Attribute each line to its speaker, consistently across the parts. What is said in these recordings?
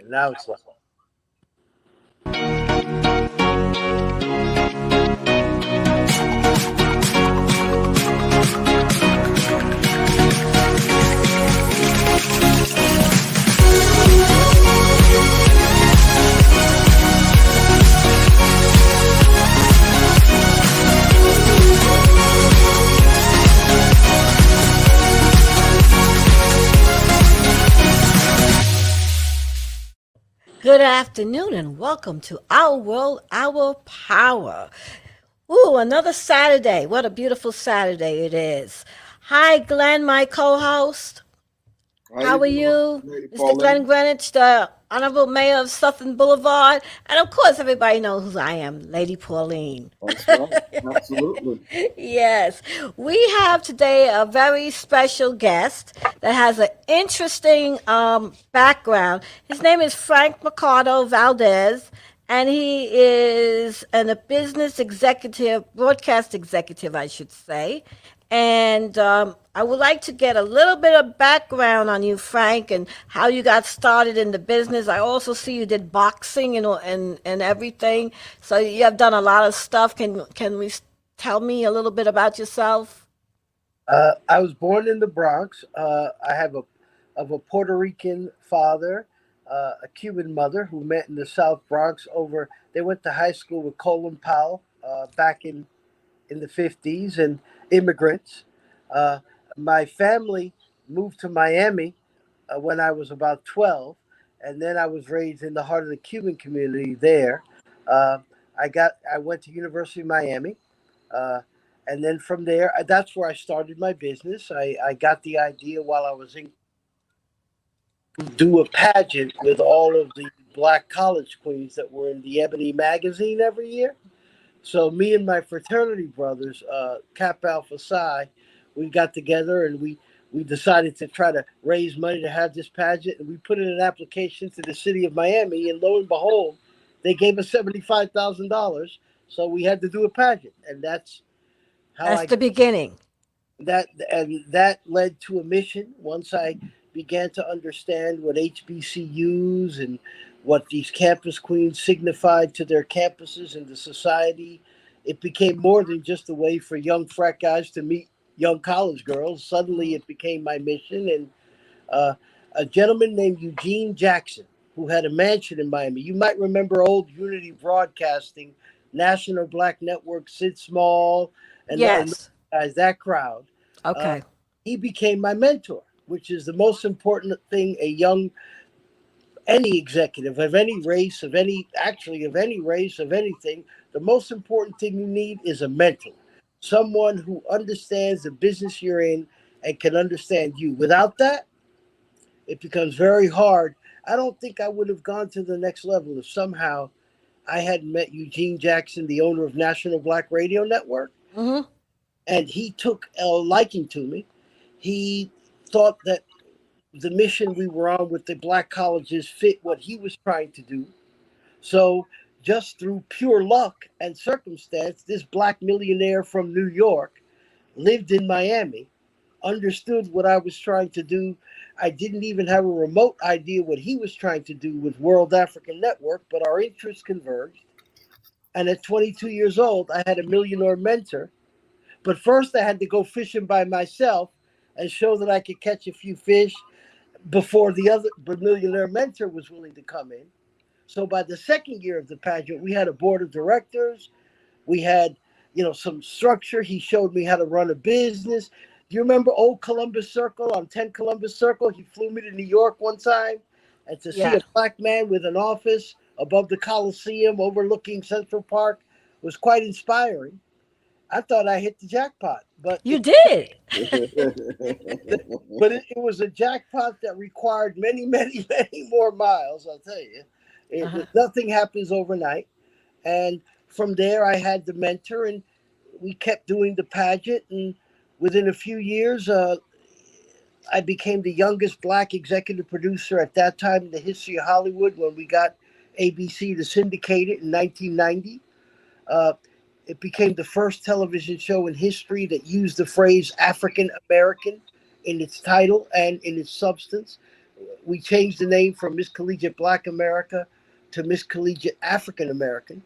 Speaker 1: Now it's live.
Speaker 2: Good afternoon and welcome to Our World, Our Power. Ooh, another Saturday. What a beautiful Saturday it is. Hi, Glenn, my co-host. How are you? Mr. Glenn Greenidge, the Honorable Mayor of Southern Boulevard. And of course, everybody knows who I am, Lady Pauline.
Speaker 3: That's right. Absolutely.
Speaker 2: Yes. We have today a very special guest that has an interesting background. His name is Frank Mercado-Valdes, and he is a business executive, broadcast executive, I should say. And I would like to get a little bit of background on you, Frank, and how you got started in the business. I also see you did boxing and everything. So you have done a lot of stuff. Can we tell me a little bit about yourself?
Speaker 1: I was born in the Bronx. I have a Puerto Rican father, a Cuban mother who met in the South Bronx. They went to high school with Colin Powell back in the 50s, and immigrants. My family moved to Miami when I was about 12, and then I was raised in the heart of the Cuban community there. Uh, I went to University of Miami, and then from there, that's where I started my business. I got the idea while I was in do a pageant with all of the black college queens that were in the Ebony magazine every year. So me and my fraternity brothers, Kappa Alpha Psi, we got together and we decided to try to raise money to have this pageant, and we put in an application to the city of Miami, and lo and behold, they gave us $75,000. So we had to do a pageant, and that's how
Speaker 2: That's the beginning.
Speaker 1: that led to a mission. Once I began to understand what HBCUs and what these campus queens signified to their campuses and the society, it became more than just a way for young frat guys to meet young college girls. Suddenly it became my mission. And a gentleman named Eugene Jackson, who had a mansion in Miami. You might remember old Unity Broadcasting, National Black Network, Sid Small, and
Speaker 2: Yes.
Speaker 1: that crowd.
Speaker 2: Okay.
Speaker 1: He became my mentor, which is the most important thing any executive of any race, of any race, of anything, the most important thing you need is a mentor. Someone who understands the business you're in and can understand you. Without that, it becomes very hard. I don't think I would have gone to the next level if somehow I hadn't met Eugene Jackson, the owner of National Black Radio Network.
Speaker 2: Mm-hmm.
Speaker 1: And he took a liking to me. He thought that the mission we were on with the black colleges fit what he was trying to do. So just through pure luck and circumstance, this black millionaire from New York lived in Miami, understood what I was trying to do. I didn't even have a remote idea what he was trying to do with World African Network, but our interests converged. And at 22 years old, I had a millionaire mentor. But first I had to go fishing by myself and show that I could catch a few fish before the millionaire mentor was willing to come in. So by the second year of the pageant, we had a board of directors. We had, some structure. He showed me how to run a business. Do you remember old Columbus Circle on 10 Columbus Circle? He flew me to New York one time, and to see a black man with an office above the Coliseum overlooking Central Park was quite inspiring. I thought I hit the jackpot, but
Speaker 2: you did.
Speaker 1: But it was a jackpot that required many, many, many more miles. I'll tell you, nothing happens overnight. And from there, I had the mentor, and we kept doing the pageant. And within a few years, I became the youngest black executive producer at that time in the history of Hollywood when we got ABC to syndicate it in 1990. It became the first television show in history that used the phrase African American in its title and in its substance. we changed the name from Miss Collegiate Black America to Miss Collegiate African American.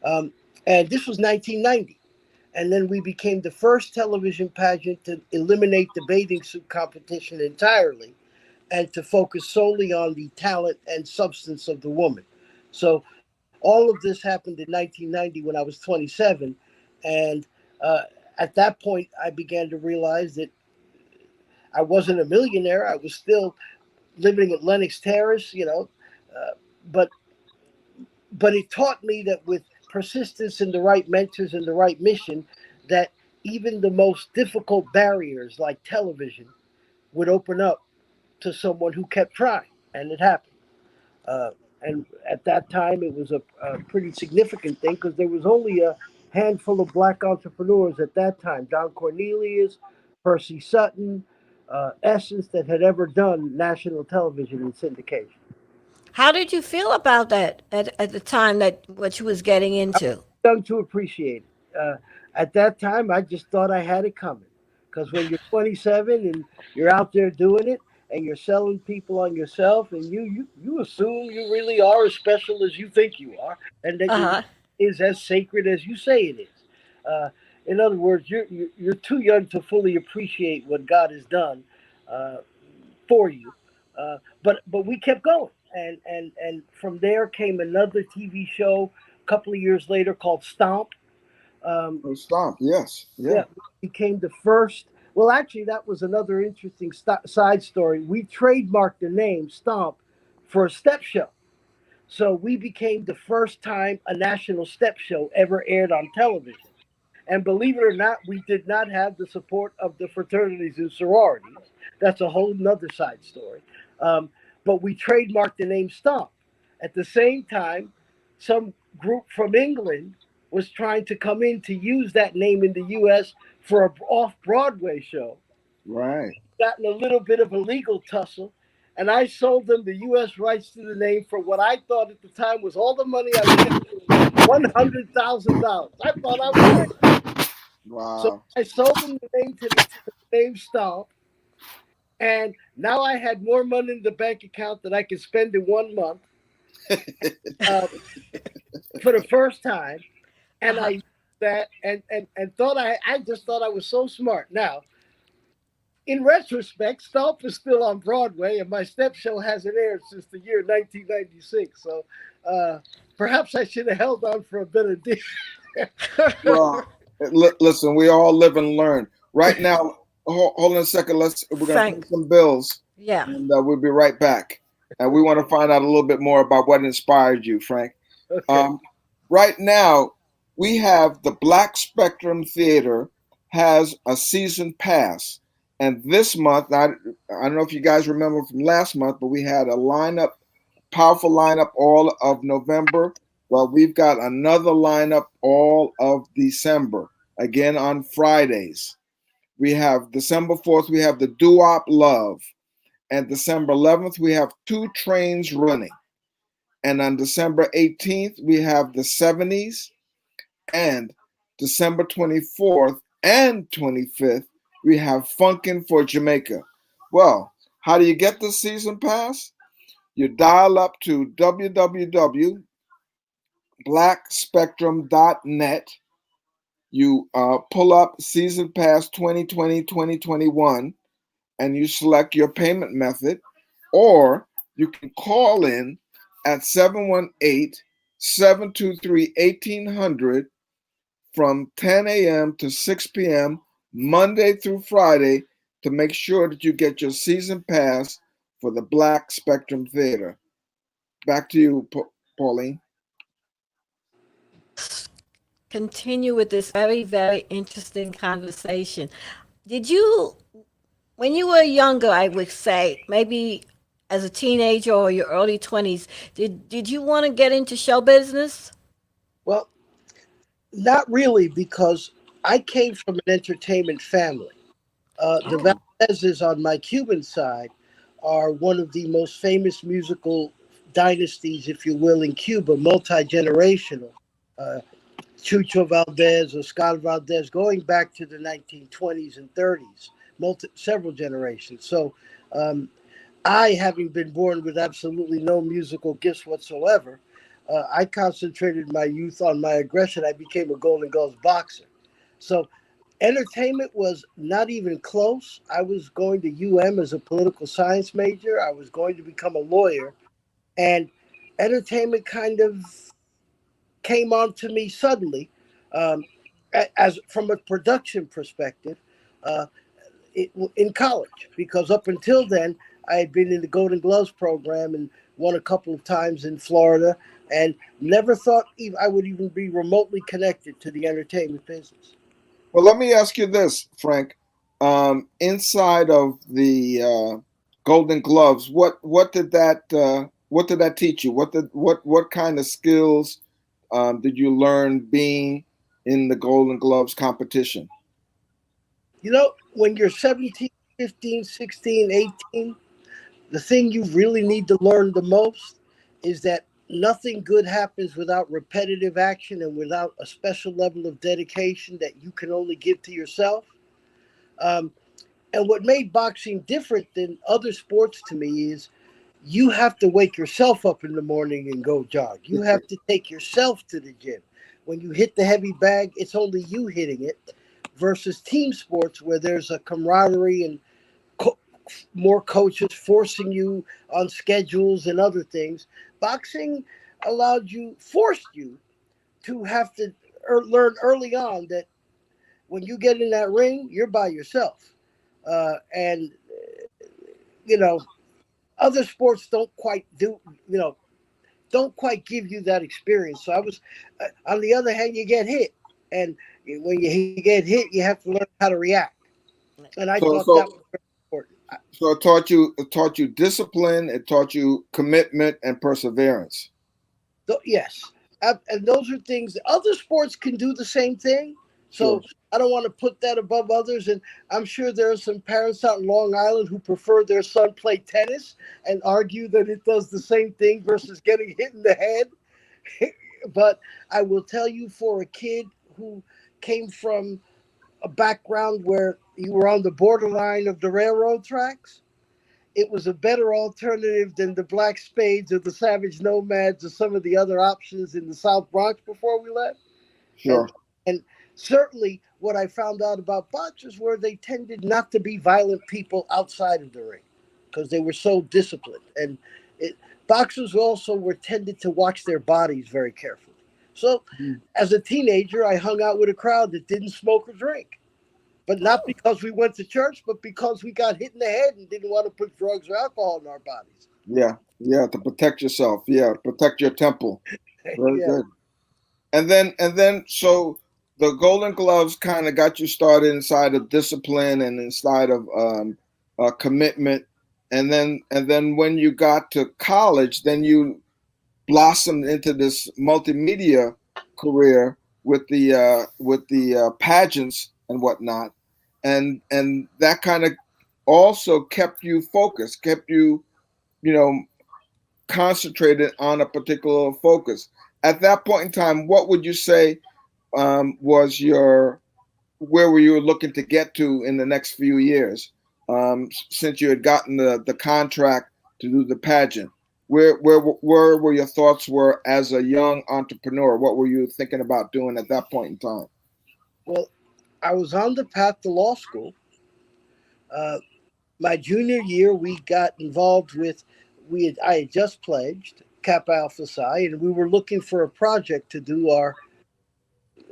Speaker 1: Um, and this was 1990. And then we became the first television pageant to eliminate the bathing suit competition entirely and to focus solely on the talent and substance of the woman. So all of this happened in 1990 when I was 27. And uh, at that point, I began to realize that I wasn't a millionaire. I was still living at Lenox Terrace, uh, but it taught me that with persistence and the right mentors and the right mission, that even the most difficult barriers like television would open up to someone who kept trying, and it happened. Uh, and at that time, it was a pretty significant thing because there was only a handful of black entrepreneurs at that time: Don Cornelius, Percy Sutton, Essence, that had ever done national television in syndication.
Speaker 2: How did you feel about that at the time that what you was getting into?
Speaker 1: Young to appreciate it. At that time, I just thought I had it coming. Because when you're 27 and you're out there doing it and you're selling people on yourself, and you assume you really are as special as you think you are, and that your
Speaker 2: Uh-huh.
Speaker 1: is as sacred as you say it is. Uh, in other words, you're too young to fully appreciate what God has done uh, for you. But we kept going, and from there came another TV show a couple of years later called Stomp. Um,
Speaker 3: Oh, Stomp. Yes. Yeah.
Speaker 1: yeah, became the first. Well, actually, that was another interesting side story. We trademarked the name Stomp for a step show. So we became the first time a national step show ever aired on television. And believe it or not, we did not have the support of the fraternities and sororities. That's a whole nother side story. Um, but we trademarked the name Stomp. At the same time, some group from England was trying to come in to use that name in the US for a off Broadway show.
Speaker 3: Right.
Speaker 1: Got in a little bit of a legal tussle. And I sold them the US rights to the name for what I thought at the time was all the money I was getting, $100,000. I thought I was rich. So
Speaker 3: Wow.
Speaker 1: I sold them the name to the name Stomp, and now I had more money in the bank account that I could spend in 1 month uh, for the first time, and I
Speaker 2: Uh-huh.
Speaker 1: used that and thought I just thought I was so smart. Now, in retrospect, Stomp is still on Broadway, and my step show hasn't aired since the year 1996. So uh, perhaps I should have held on for a better deal.
Speaker 3: Well, listen, we all live and learn. Right now, hold on a second. We're going to pay
Speaker 2: Frank.
Speaker 3: some bills,
Speaker 2: Yeah.
Speaker 3: and we'll be right back. And we want to find out a little bit more about what inspired you, Frank.
Speaker 1: Okay.
Speaker 3: Um, right now, we have the Black Spectrum Theater has a season pass. And this month, I don't know if you guys remember from last month, but we had a lineup, powerful lineup all of November. Well, we've got another lineup all of December, again on Fridays. We have December 4th, we have the Doo-Wop Love. And December 11th, we have Two Trains Running. And on December 18th, we have the 70s. And December 24th and 25th, we have Funkin' for Jamaica. Well, how do you get the season pass? You dial up to www.blackspectrum.net. You pull up Season Pass 2020-2021, and you select your payment method, or you can call in at 718-723-1800 from 10 a.m. to 6 p.m. Monday through Friday to make sure that you get your season pass for the Black Spectrum Theater. Back to you, Pauline.
Speaker 2: Continue with this very, very interesting conversation. Did you, when you were younger, I would say, maybe as a teenager or your early 20s, did you want to get into show business?
Speaker 1: Well, not really, because I came from an entertainment family. The
Speaker 2: Oh.
Speaker 1: Valdezes on my Cuban side are one of the most famous musical dynasties, if you will, in Cuba, multi generational. Uh, Chucho Valdez, Oscar Valdez, going back to the 1920s and 30s, several generations. So um, I, having been born with absolutely no musical gifts whatsoever, I concentrated my youth on my aggression. I became a Golden Gloves boxer. So entertainment was not even close. I was going to UM as a political science major. I was going to become a lawyer. And entertainment kind of came onto me suddenly, um, as from a production perspective, uh, in college. Because up until then, I had been in the Golden Gloves program and won a couple of times in Florida, and never thought I would even be remotely connected to the entertainment business.
Speaker 3: Well, let me ask you this, Frank. Inside of the Golden Gloves, what did that teach you? What kind of skills did you learn being in the Golden Gloves competition?
Speaker 1: You know, when you're 17, 15, 16, 18, the thing you really need to learn the most is that nothing good happens without repetitive action and without a special level of dedication that you can only give to yourself. Um, and what made boxing different than other sports to me is you have to wake yourself up in the morning and go jog. You have to take yourself to the gym. When you hit the heavy bag, it's only you hitting it versus team sports where there's a camaraderie and co- more coaches forcing you on schedules and other things. Boxing forced you to have to learn early on that when you get in that ring, you're by yourself. And, you know, other sports don't quite give you that experience. So on the other hand, you get hit. And when you get hit, you have to learn how to react. And I
Speaker 3: So
Speaker 1: thought that
Speaker 3: so
Speaker 1: was very important.
Speaker 3: so it taught you discipline, it taught you commitment and perseverance.
Speaker 1: Yes, and those are things other sports can do the same thing.
Speaker 3: Sure.
Speaker 1: So I don't want to put that above others. And I'm sure there are some parents out in Long Island who prefer their son play tennis and argue that it does the same thing versus getting hit in the head. But I will tell you, for a kid who came from a background where you were on the borderline of the railroad tracks, it was a better alternative than the Black Spades or the Savage Nomads or some of the other options in the South Bronx before we left.
Speaker 3: Sure.
Speaker 1: And certainly what I found out about boxers were they tended not to be violent people outside of the ring because they were so disciplined. And it, boxers also were tended to watch their bodies very carefully. So as a teenager, I hung out with a crowd that didn't smoke or drink. But not
Speaker 2: Oh,
Speaker 1: because we went to church, but because we got hit in the head and didn't want to put drugs or alcohol in our bodies.
Speaker 3: Yeah. Yeah. To protect yourself. Yeah. Protect your temple. Very
Speaker 1: Yeah.
Speaker 3: good. So the Golden Gloves kind of got you started inside of discipline and inside of commitment, and then when you got to college, then you blossomed into this multimedia career with the pageants and whatnot, and that kind of also kept you focused, kept you you know concentrated on a particular focus. At that point in time, what would you say was your where were you looking to get to in the next few years? Since you had gotten the contract to do the pageant, where were your thoughts were as a young entrepreneur? What were you thinking about doing at that point in time?
Speaker 1: Well, I was on the path to law school. Uh, my junior year, we got involved with I had just pledged Kappa Alpha Psi, and we were looking for a project to do our.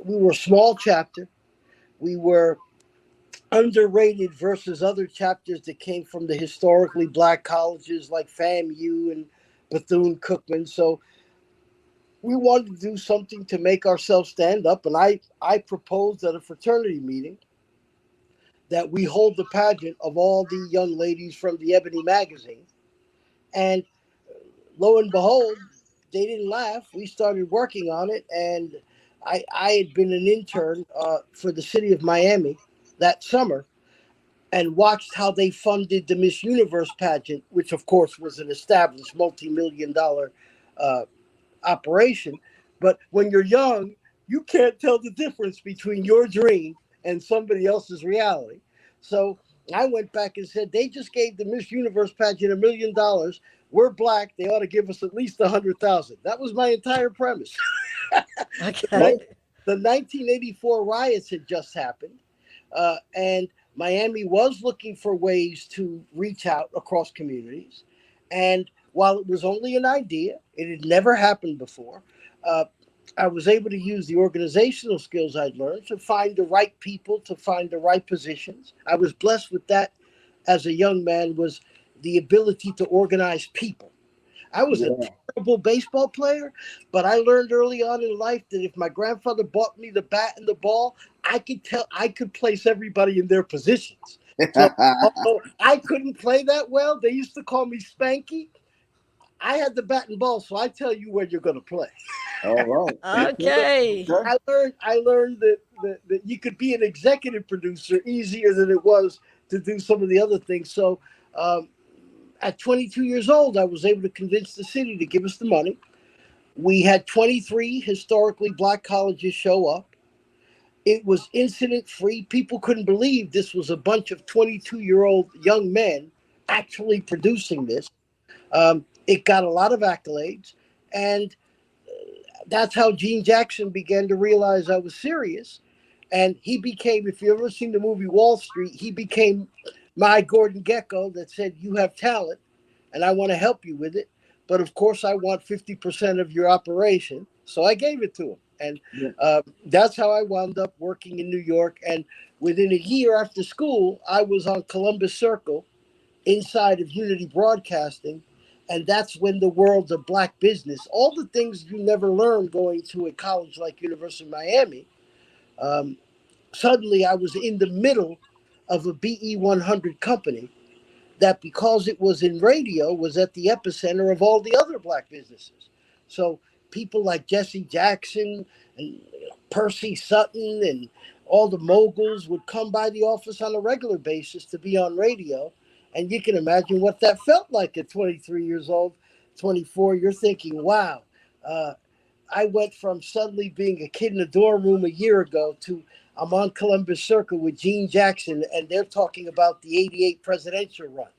Speaker 1: We were a small chapter. We were underrated versus other chapters that came from the historically black colleges like FAMU and Bethune Cookman. So we wanted to do something to make ourselves stand up, and I proposed at a fraternity meeting that we hold the pageant of all the young ladies from the Ebony magazine. And lo and behold, they didn't laugh. We started working on it, and I had been an intern for the city of Miami that summer and watched how they funded the Miss Universe pageant, which of course was an established multi-million dollar uh, operation. But when you're young, you can't tell the difference between your dream and somebody else's reality. So I went back and said, they just gave the Miss Universe pageant $1 million. We're black. They ought to give us at least 100,000. That was my entire premise. the,
Speaker 2: Okay.
Speaker 1: ni- the 1984 riots had just happened, and Miami was looking for ways to reach out across communities. And while it was only an idea, it had never happened before. Uh, I was able to use the organizational skills I'd learned to find the right people, to find the right positions. I was blessed with that as a young man, was the ability to organize people. I was a
Speaker 3: Yeah.
Speaker 1: terrible baseball player, but I learned early on in life that if my grandfather bought me the bat and the ball, I could place everybody in their positions. So although I couldn't play that well, they used to call me Spanky. I had the bat and ball, so I tell you where you're going to play.
Speaker 3: All right. Okay.
Speaker 2: Okay.
Speaker 3: Okay.
Speaker 1: I learned that you could be an executive producer easier than it was to do some of the other things. So um, at 22 years old, I was able to convince the city to give us the money. We had 23 historically black colleges show up. It was incident free. People couldn't believe this was a bunch of 22-year-old young men actually producing this. It got a lot of accolades. And that's how Gene Jackson began to realize I was serious. And he became, if you've ever seen the movie Wall Street, he became my Gordon Gekko that said, you have talent and I want to help you with it. But of course, I want 50% of your operation. So I gave it to him. And
Speaker 3: Yeah.
Speaker 1: that's how I wound up working in New York. And within a year after school, I was on Columbus Circle inside of Unity Broadcasting. And that's when the world of black business, all the things you never learned going to a college like University of Miami, um, suddenly I was in the middle of a BE 100 company that, because it was in radio, was at the epicenter of all the other black businesses. So people like Jesse Jackson and Percy Sutton and all the moguls would come by the office on a regular basis to be on radio. And you can imagine what that felt like at 23 years old, 24. You're thinking, wow, uh, I went from suddenly being a kid in a dorm room a year ago to I'm on Columbus Circle with Gene Jackson, and they're talking about the '88 presidential run.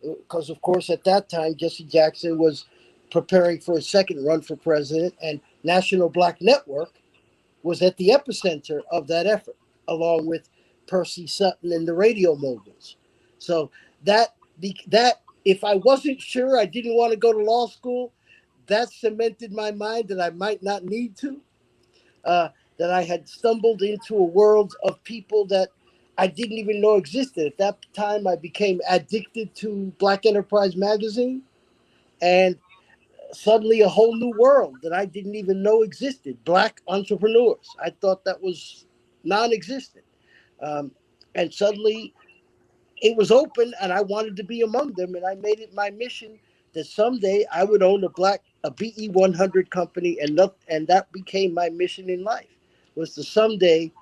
Speaker 1: Because, of course, at that time, Jesse Jackson was preparing for a second run for president, and National Black Network was at the epicenter of that effort, along with Percy Sutton and the radio moguls. So that if I wasn't sure I didn't want to go to law school, that cemented my mind that I might not need to. Uh, that I had stumbled into a world of people that I didn't even know existed. At that time, I became addicted to Black Enterprise magazine, and suddenly a whole new world that I didn't even know existed. Black entrepreneurs. I thought that was non-existent, um, and suddenly it was open, and I wanted to be among them. And I made it my mission that someday I would own a BE 100 company, and that became my mission in life, was to someday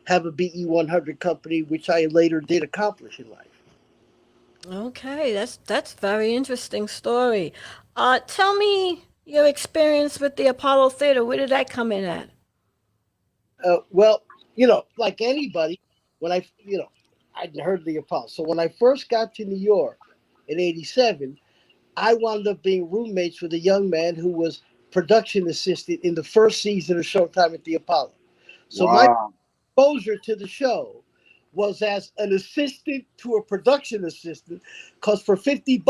Speaker 1: have a BE 100 company, which I later did accomplish in life.
Speaker 2: Okay, that's very interesting story. Tell me your experience with the Apollo Theater. Where did that come in at?
Speaker 1: Well, like anybody, when I'd heard of the Apollo. So when I first got to New York in '87, I wound up being roommates with a young man who was production assistant in the first season of Showtime at the Apollo. So my
Speaker 3: Wow.
Speaker 1: exposure to the show was as an assistant to a production assistant, because for $50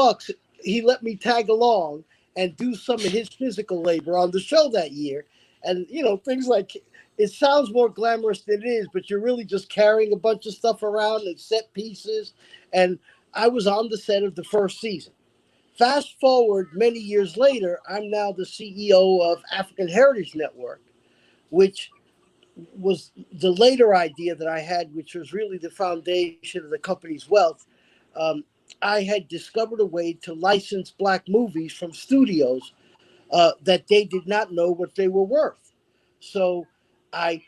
Speaker 1: he let me tag along and do some of his physical labor on the show that year. And things like, it sounds more glamorous than it is, but you're really just carrying a bunch of stuff around and set pieces. And I was on the set of the first season. Fast forward many years later, I'm now the CEO of African Heritage Network, which was the later idea that I had, which was really the foundation of the company's wealth. Um, I had discovered a way to license black movies from studios that they did not know what they were worth. So I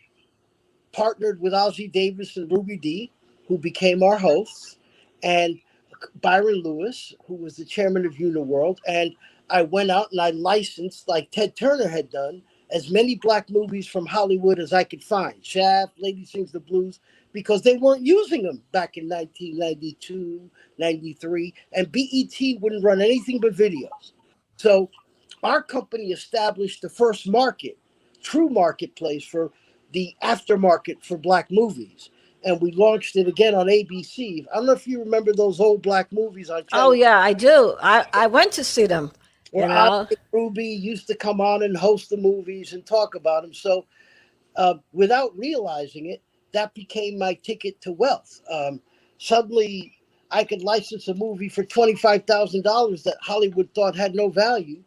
Speaker 1: partnered with Ozzie Davis and Ruby Dee, who became our hosts, and Byron Lewis, who was the chairman of Uniworld. And I went out and I licensed, like Ted Turner had done, as many black movies from Hollywood as I could find. Shaft, Lady Sings the Blues, because they weren't using them back in 1992, 93, and BET wouldn't run anything but videos. So our company established the first market, true marketplace for the aftermarket for black movies. And we launched it again on ABC. I don't know if you remember those old black movies on
Speaker 2: Oh
Speaker 1: Channel,
Speaker 2: yeah, I do. I went to see them. You
Speaker 1: where Ali
Speaker 2: know.
Speaker 1: and Ruby used to come on and host the movies and talk about them. So without realizing it, that became my ticket to wealth. Suddenly, I could license a movie for $25,000 that Hollywood thought had no value,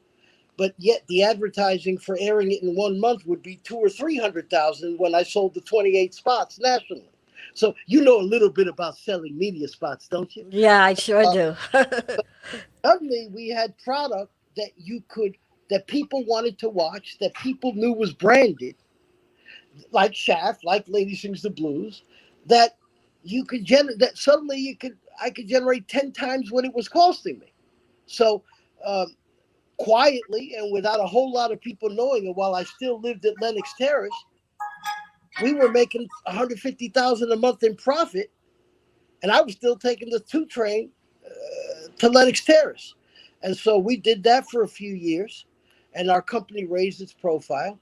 Speaker 1: but yet the advertising for airing it in 1 month would be 200 or 300,000 when I sold the 28 spots nationally. So you know a little bit about selling media spots, don't you?
Speaker 2: Yeah, I sure
Speaker 1: Uh,
Speaker 2: do.
Speaker 1: Suddenly, we had product that you could that people wanted to watch, that people knew was branded, like Shaft, like Lady Sings the Blues, that you could generate. That suddenly I could generate 10 times what it was costing me. So um, quietly and without a whole lot of people knowing it, while I still lived at Lenox Terrace, we were making 150,000 a month in profit, and I was still taking the two train to Lenox Terrace. And so we did that for a few years, and our company raised its profile,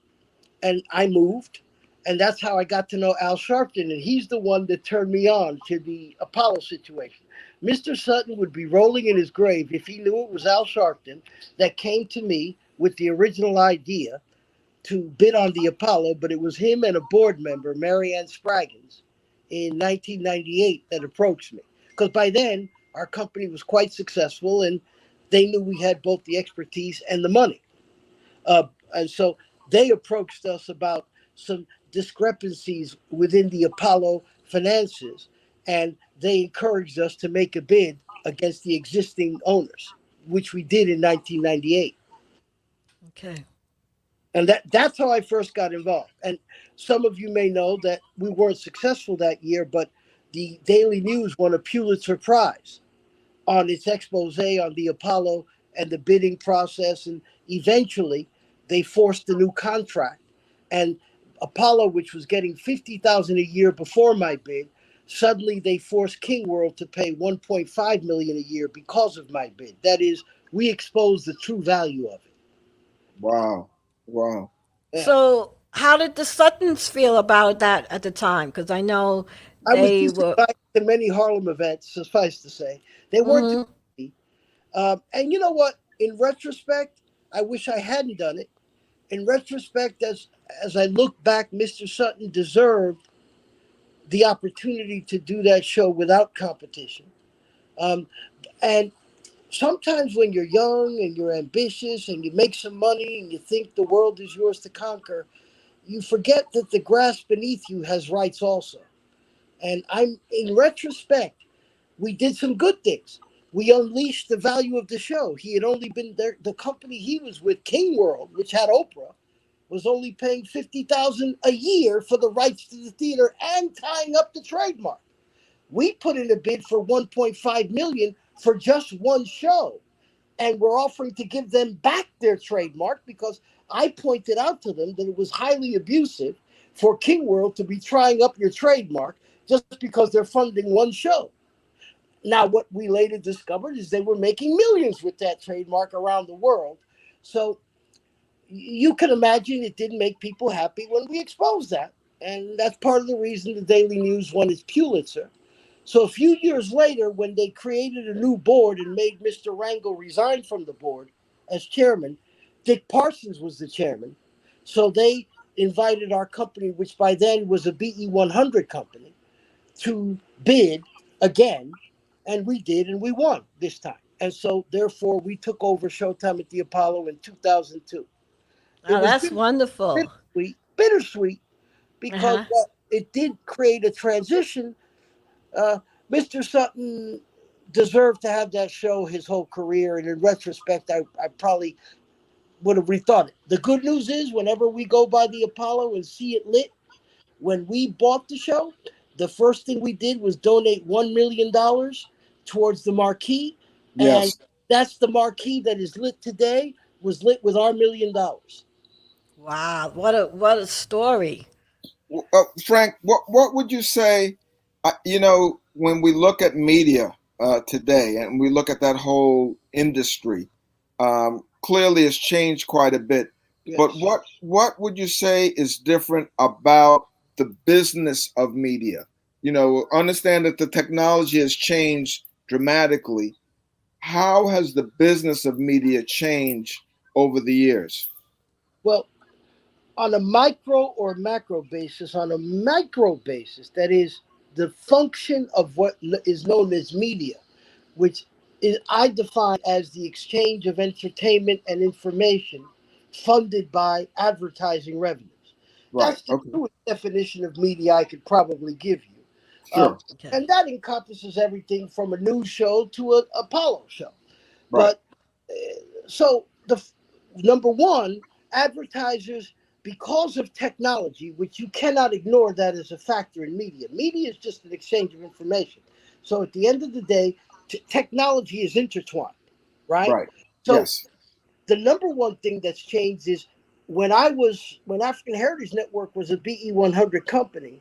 Speaker 1: and I moved. And that's how I got to know Al Sharpton, and he's the one that turned me on to the Apollo situation. Mr. Sutton would be rolling in his grave if he knew it was Al Sharpton that came to me with the original idea to bid on the Apollo, but it was him and a board member, Marianne Spraggins, in 1998 that approached me. Because by then, our company was quite successful and they knew we had both the expertise and the money. And so they approached us about some discrepancies within the Apollo finances, and they encouraged us to make a bid against the existing owners, which we did in 1998.
Speaker 2: Okay.
Speaker 1: And that's how I first got involved. And some of you may know that we weren't successful that year, but the Daily News won a Pulitzer Prize on its expose on the Apollo and the bidding process. And eventually they forced a new contract. And Apollo, which was getting 50,000 a year before my bid, suddenly they forced King World to pay 1.5 million a year because of my bid. That is, we exposed the true value of it.
Speaker 3: Wow. Wow.
Speaker 1: Yeah.
Speaker 2: So, how did the Suttons feel about that at the time? Because I know
Speaker 1: I was
Speaker 2: they
Speaker 1: just
Speaker 2: were.
Speaker 1: invited to many Harlem events, suffice to say. They weren't too
Speaker 2: Hmm.
Speaker 1: many. And you know what? In retrospect, I wish I hadn't done it. In retrospect, as I look back, Mr. Sutton deserved the opportunity to do that show without competition. Um, and sometimes when you're young and you're ambitious and you make some money and you think the world is yours to conquer, you forget that the grass beneath you has rights also. And I'm in retrospect, we did some good things. We unleashed the value of the show. He had only been there. The company he was with, King World, which had Oprah, was only paying 50,000 a year for the rights to the theater and tying up the trademark. We put in a bid for 1.5 million for just one show, and we're offering to give them back their trademark because I pointed out to them that it was highly abusive for King World to be trying up your trademark just because they're funding one show. Now, what we later discovered is they were making millions with that trademark around the world. So you can imagine it didn't make people happy when we exposed that. And that's part of the reason the Daily News won its Pulitzer. So a few years later, when they created a new board and made Mr. Rangel resign from the board as chairman, Dick Parsons was the chairman. So they invited our company, which by then was a BE 100 company, to bid again, and we did, and we won this time. And so, therefore, we took over Showtime at the Apollo in 2002. It
Speaker 2: Oh,
Speaker 1: was
Speaker 2: that's wonderful.
Speaker 1: bittersweet,
Speaker 2: Uh
Speaker 1: because
Speaker 2: huh.
Speaker 1: it did create a transition. Uh, Mr. Sutton deserved to have that show his whole career, and in retrospect, I probably would have rethought it. The good news is, whenever we go by the Apollo and see it lit, when we bought the show, the first thing we did was donate $1 million towards the marquee, and
Speaker 3: Yes.
Speaker 1: that's the marquee that is lit today. Was lit with our $1 million.
Speaker 2: Wow, what a story.
Speaker 3: Frank, what would you say? When we look at media today and we look at that whole industry, clearly it's changed quite a bit. But
Speaker 1: Yes.
Speaker 3: what would you say is different about the business of media? Understand that the technology has changed dramatically. How has the business of media changed over the years?
Speaker 1: Well, on a micro or macro basis, on a micro basis, that is the function of what is known as media, which I define as the exchange of entertainment and information funded by advertising revenues.
Speaker 3: Right.
Speaker 1: That's the
Speaker 3: Okay.
Speaker 1: truest definition of media I could probably give you.
Speaker 3: Sure.
Speaker 2: Okay.
Speaker 1: And that encompasses everything from a news show to a Apollo show.
Speaker 3: Right.
Speaker 1: But so number one, advertisers, because of technology, which you cannot ignore that as a factor in media. Media is just an exchange of information. So at the end of the day, technology is intertwined, right?
Speaker 3: Right.
Speaker 1: So
Speaker 3: Yes.
Speaker 1: the number one thing that's changed is when African Heritage Network was a BE 100 company,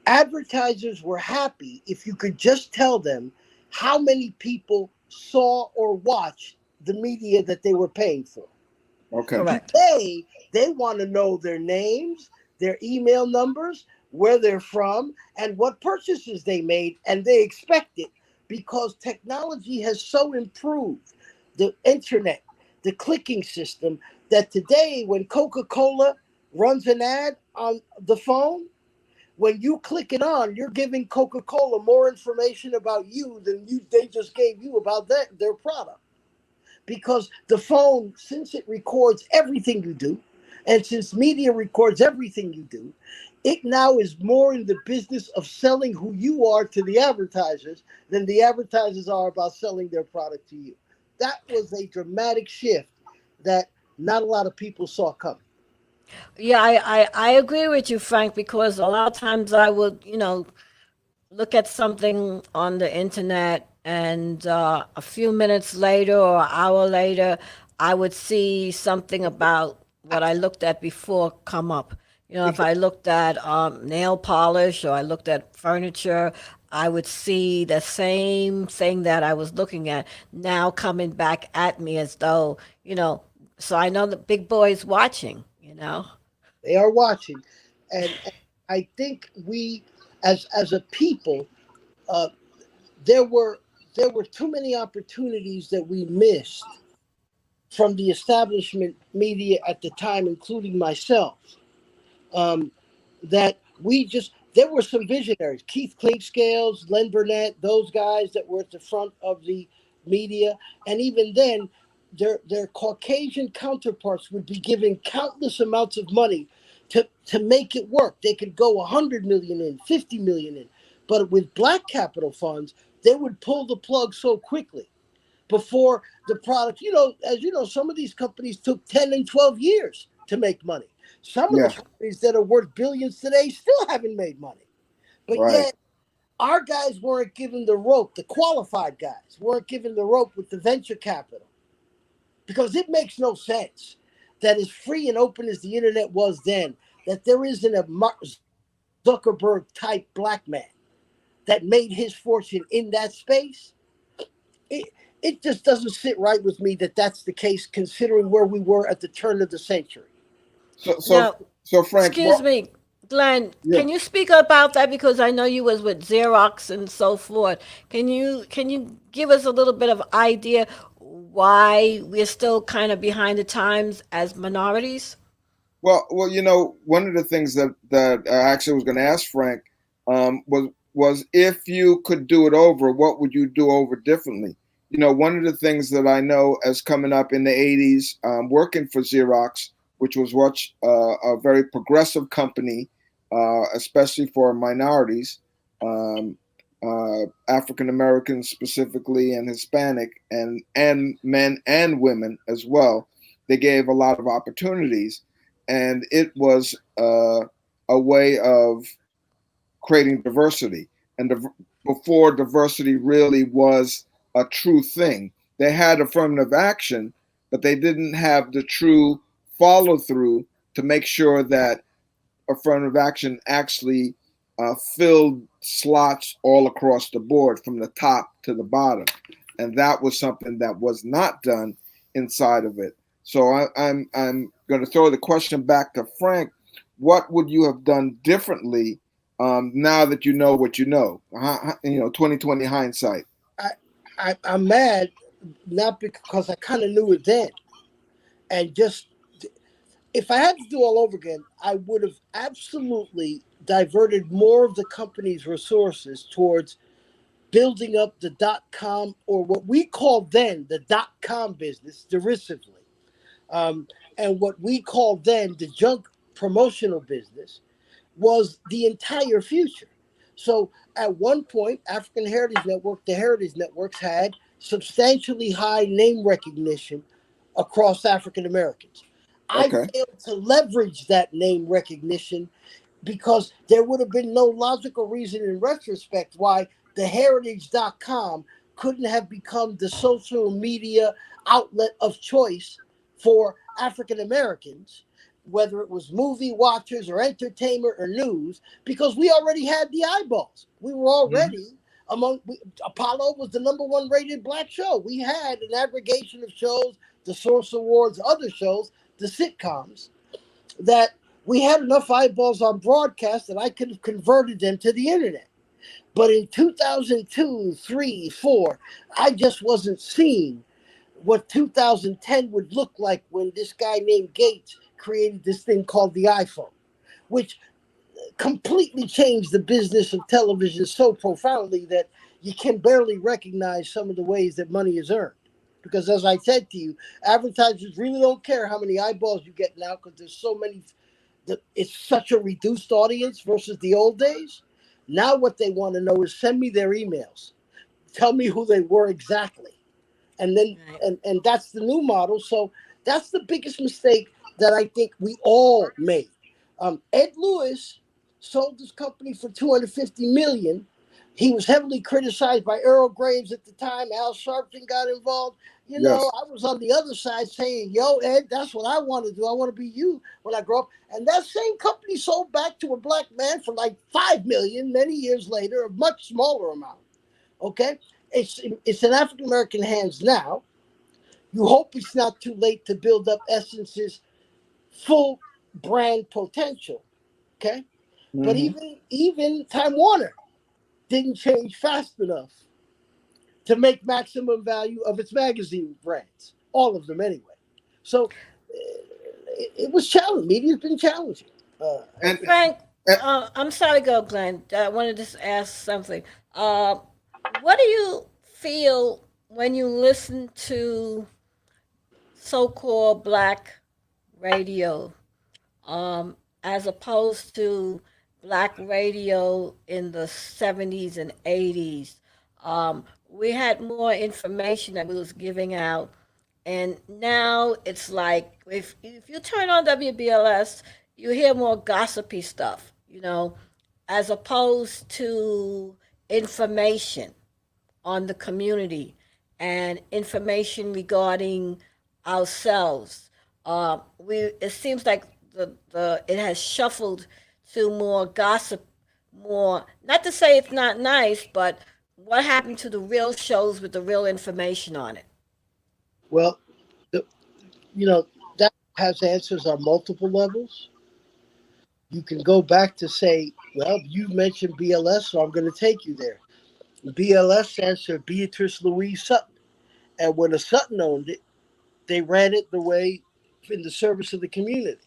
Speaker 1: advertisers were happy if you could just tell them how many people saw or watched the media that they were paying for.
Speaker 3: Okay.
Speaker 2: Correct.
Speaker 1: Today, they want to know their names, their email numbers, where they're from, and what purchases they made, and they expect it because technology has so improved the internet, the clicking system, that today, when Coca Cola runs an ad on the phone, when you click it on, you're giving Coca Cola more information about you than they just gave you about their product, because the phone, since it records everything you do, and since media records everything you do, it now is more in the business of selling who you are to the advertisers than the advertisers are about selling their product to you. That was a dramatic shift that not a lot of people saw coming.
Speaker 2: Yeah, I agree with you, Frank, because a lot of times I would, look at something on the internet, and a few minutes later or an hour later, I would see something about what I looked at before come up. If I looked at nail polish or I looked at furniture, I would see the same thing that I was looking at now coming back at me as though, so I know the big boy's watching.
Speaker 1: They are watching, and I think we, as a people, uh, there were there were too many opportunities that we missed from the establishment media at the time, including myself. Um, that we just there were some visionaries, Keith Clinkscales, Len Burnett, those guys that were at the front of the media, and even then, their Caucasian counterparts would be given countless amounts of money to make it work. They could go 100 million in, 50 million in, but with black capital funds, they would pull the plug so quickly before the product. As you know, some of these companies took 10 and 12 years to make money. Some of the
Speaker 3: Yeah.
Speaker 1: companies that are worth billions today still haven't made money. But
Speaker 3: Right.
Speaker 1: yet, our guys weren't given the rope, the qualified guys weren't given the rope with the venture capital, because it makes no sense that as free and open as the internet was then, that there isn't a Mark Zuckerberg type black man that made his fortune in that space. It just doesn't sit right with me that that's the case, considering where we were at the turn of the century.
Speaker 3: So so
Speaker 2: Now,
Speaker 3: so Frank,
Speaker 2: excuse me, Glenn,
Speaker 3: yeah.
Speaker 2: can you speak about that, because I know you was with Xerox and so forth. Can you give us a little bit of idea why we're still kind of behind the times as minorities?
Speaker 3: Well, one of the things that I actually was going to ask Frank was if you could do it over, what would you do over differently? One of the things that I know as coming up in the '80s, working for Xerox, which was a very progressive company, especially for minorities, um, African Americans specifically, and Hispanic, and men and women as well. They gave a lot of opportunities, and it was a way of creating diversity. And before diversity really was a true thing, they had affirmative action, but they didn't have the true follow through to make sure that affirmative action actually filled slots all across the board from the top to the bottom. And that was something that was not done inside of it. So I'm going to throw the question back to Frank. What would you have done differently now that you know what you know? 2020 hindsight.
Speaker 1: I'm mad, not because I kind of knew it then, and just if I had to do all over again, I would have absolutely diverted more of the company's resources towards building up the .com, or what we called then the .com business, derisively, and what we called then the junk promotional business was the entire future. So at one point, African Heritage Network, the Heritage Networks, had substantially high name recognition across African Americans. I
Speaker 3: Okay.
Speaker 1: failed to leverage that name recognition because there would have been no logical reason in retrospect why the heritage.com couldn't have become the social media outlet of choice for African Americans, whether it was movie watchers or entertainment or news, because we already had the eyeballs. We were already Apollo was the number one rated black show. We had an aggregation of shows, the Source Awards, other shows, the sitcoms, that we had enough eyeballs on broadcast that I could have converted them to the internet. But in 2002, 3, 4, I just wasn't seeing what 2010 would look like when this guy named Gates created this thing called the iPhone, which completely changed the business of television so profoundly that you can barely recognize some of the ways that money is earned. Because as I said to you, advertisers really don't care how many eyeballs you get now because there's so many. It's such a reduced audience versus the old days. Now what they want to know is send me their emails. Tell me who they were exactly, and then
Speaker 2: Right.
Speaker 1: and that's the new model. So that's the biggest mistake that I think we all made. Ed Lewis sold his company for 250 million. He was heavily criticized by Earl Graves at the time. Al Sharpton got involved.
Speaker 3: Yes.
Speaker 1: I was on the other side saying, "Yo, Ed, that's what I want to do. I want to be you when I grow up." And that same company sold back to a black man for like 5 million many years later, a much smaller amount. Okay, it's in African American hands now. You hope it's not too late to build up Essence's full brand potential. Okay, but
Speaker 3: Mm-hmm.
Speaker 1: even Time Warner didn't change fast enough to make maximum value of its magazine brands, all of them anyway. So it was challenging. Media's been challenging. Uh,
Speaker 3: And,
Speaker 2: Frank,
Speaker 3: and
Speaker 2: I'm sorry to go, Glenn. I wanted to just ask something. Uh, what do you feel when you listen to so-called black radio, as opposed to black radio in the 70s and 80s? We had more information that we was giving out, and now it's like if you turn on WBLS, you hear more gossipy stuff, as opposed to information on the community and information regarding ourselves. We It seems like the it has shuffled to more gossip, more, not to say it's not nice, but what happened to the real shows with the real information on it?
Speaker 1: well, the, that has answers on multiple levels. You can go back to say, well, you mentioned BLS, so I'm going to take you there. BLS stands for Beatrice Louise Sutton. And when a Sutton owned it, they ran it the way in the service of the community.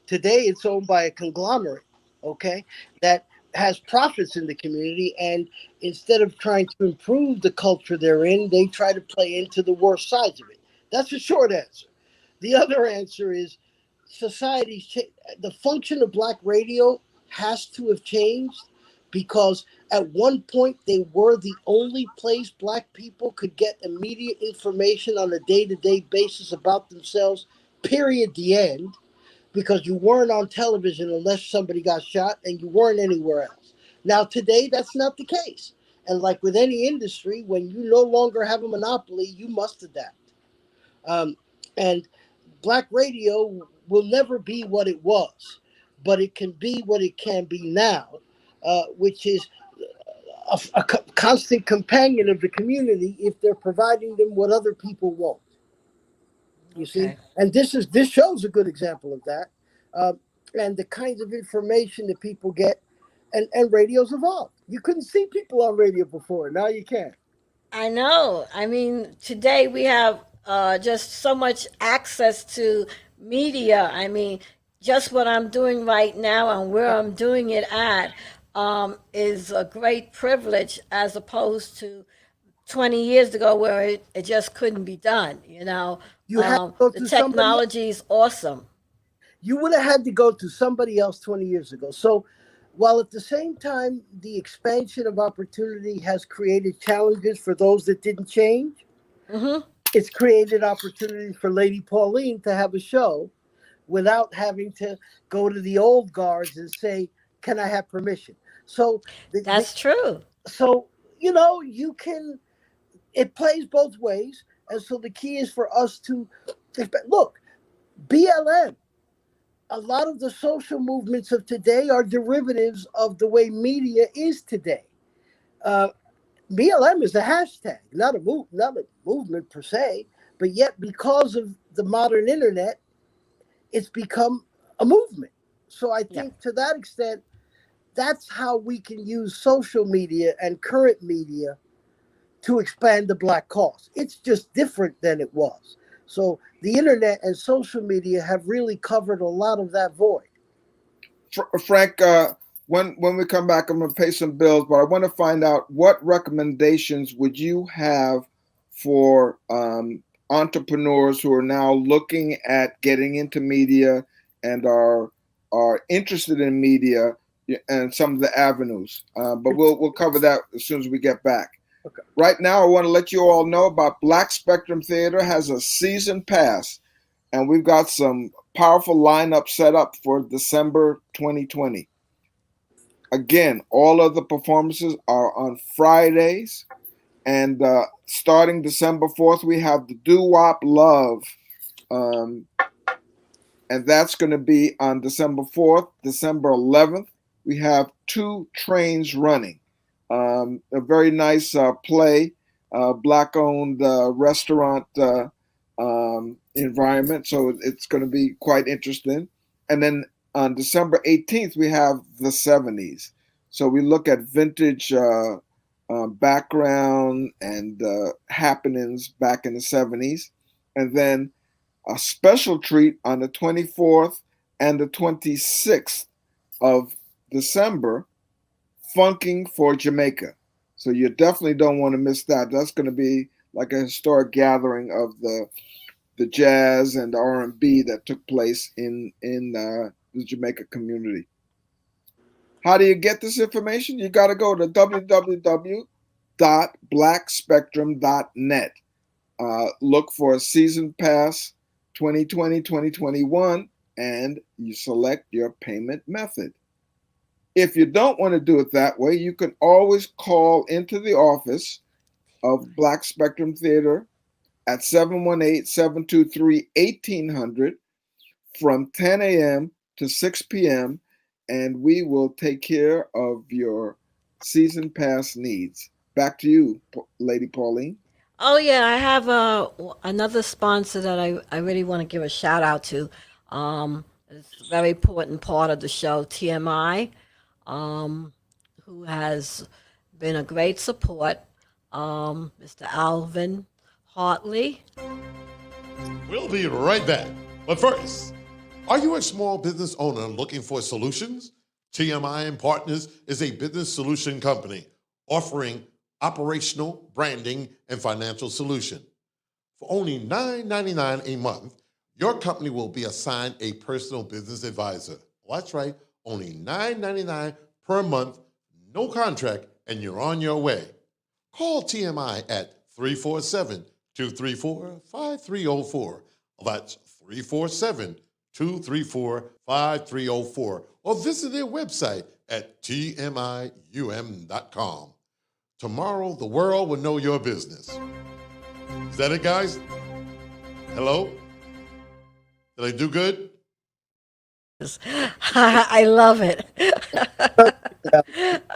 Speaker 1: Today, it's owned by a conglomerate, okay, that has profits in the community. And instead of trying to improve the culture they're in, they try to play into the worst sides of it. That's the short answer. The other answer is the function of black radio has to have changed because at one point they were the only place black people could get immediate information on a day-to-day basis about themselves, period, the end, because you weren't on television unless somebody got shot and you weren't anywhere else. Now today that's not the case, and like with any industry, when you no longer have a monopoly, you must adapt. And black radio will never be what it was, but it can be what it can be now which is a constant companion of the community if they're providing them what other people won't. You see,
Speaker 2: Okay.
Speaker 1: and this show's a good example of that, uh, and the kinds of information that people get, and radio's evolved. You couldn't see people on radio before, now you can.
Speaker 2: I know. I mean, today we have just so much access to media. I mean, just what I'm doing right now and where I'm doing it at is a great privilege as opposed to 20 years ago where it just couldn't be done.
Speaker 1: You had to go
Speaker 2: The
Speaker 1: to somebody else.
Speaker 2: technology is awesome.
Speaker 1: You would have had to go to somebody else 20 years ago. So, while at the same time the expansion of opportunity has created challenges for those that didn't change,
Speaker 2: Hmm.
Speaker 1: it's created opportunities for Lady Pauline to have a show without having to go to the old guards and say, "Can I have permission?" So,
Speaker 2: That's true.
Speaker 1: so you can. It plays both ways, and so the key is for us to look. BLM. A lot of the social movements of today are derivatives of the way media is today. Uh, BLM is a hashtag, not a movement per se, but yet because of the modern internet, it's become a movement. So I
Speaker 2: Yeah.
Speaker 1: think to that extent, that's how we can use social media and current media to expand the Black cause. It's just different than it was. So the internet and social media have really covered a lot of that void.
Speaker 3: Frank, when we come back, I'm going to pay some bills, but I want to find out what recommendations would you have for entrepreneurs who are now looking at getting into media and are interested in media and some of the avenues. But we'll cover that as soon as we get back.
Speaker 1: Okay.
Speaker 3: Right now, I want to let you all know about Black Spectrum Theater has a season pass, and we've got some powerful lineup set up for December 2020. Again, all of the performances are on Fridays, and starting December 4th, we have the Doo Wop Love, um, and that's going to be on December 4th. December 11th, we have Two Trains Running, a very nice play, Black-owned restaurant environment, so it's going to be quite interesting. And then on December 18th, we have the 70s. So we look at vintage background and happenings back in the 70s. And then a special treat on the 24th and the 26th of December, Funking for Jamaica. So you definitely don't want to miss that. That's going to be like a historic gathering of the jazz and the R&B that took place in the Jamaica community. How do you get this information? You got to go to www.blackspectrum.net. Look for Season Pass 2020-2021, and you select your payment method. If you don't want to do it that way, you can always call into the office of Black Spectrum Theater at 718-723-1800 from 10 a.m. to 6 p.m., and we will take care of your season pass needs. Back to you, Lady Pauline.
Speaker 2: Oh yeah, I have another sponsor that I really want to give a shout out to. It's a very important part of the show, TMI, um, who has been a great support. Mr. Alvin Hartley.
Speaker 4: We'll be right back. But first, are you a small business owner looking for solutions? TMI and Partners is a business solution company offering operational, branding, and financial solution. For only $9.99 a month, your company will be assigned a personal business advisor. Well, that's right, only $9.99 per month, no contract, and you're on your way. Call TMI at 347-234-5304. That's 347-234-5304. Or visit their website at tmium.com. Tomorrow, the world will know your business. Is that it, guys? Hello? Did I do good?
Speaker 2: I love it.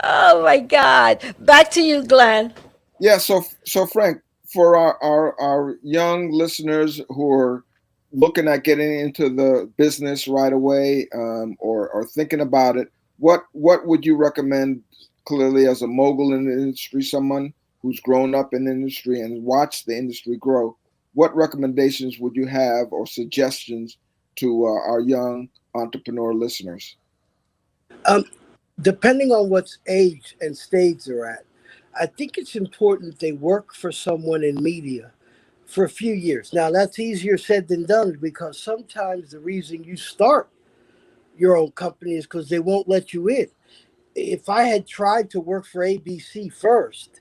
Speaker 2: Oh my God. Back to you, Glenn.
Speaker 3: Yeah, so Frank, for our young listeners who are looking at getting into the business right away, or thinking about it, what would you recommend, clearly as a mogul in the industry, someone who's grown up in the industry and watched the industry grow? What recommendations would you have or suggestions to our young entrepreneur listeners?
Speaker 1: Um, Depending on what age and stage they're at, I think it's important they work for someone in media for a few years. Now, that's easier said than done because sometimes the reason you start your own company is because they won't let you in. If I had tried to work for ABC first,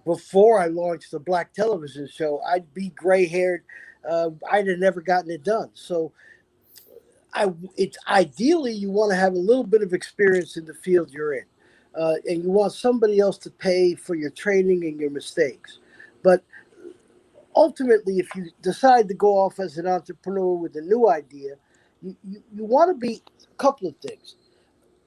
Speaker 1: before I launched the black television show, I'd be gray haired. I'd have never gotten it done. So it's ideally you want to have a little bit of experience in the field you're in, and you want somebody else to pay for your training and your mistakes. But ultimately, if you decide to go off as an entrepreneur with a new idea, you want to be a couple of things.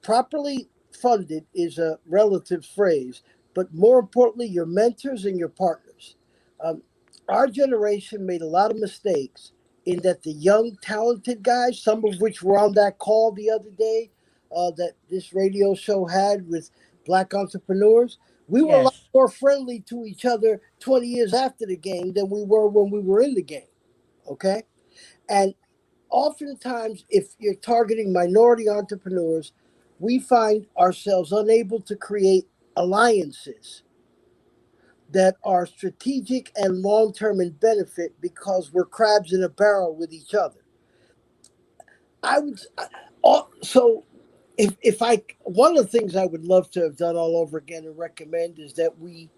Speaker 1: Properly funded is a relative phrase, but more importantly, your mentors and your partners. Um, our generation made a lot of mistakes in that the young, talented guys, some of which were on that call the other day that this radio show had with black entrepreneurs, we were a lot
Speaker 2: Yes.
Speaker 1: more friendly to each other 20 years after the game than we were when we were in the game. Okay? And oftentimes, if you're targeting minority entrepreneurs, we find ourselves unable to create alliances that are strategic and long term in benefit because we're crabs in a barrel with each other. I would so if I one of the things I would love to have done all over again and recommend is that we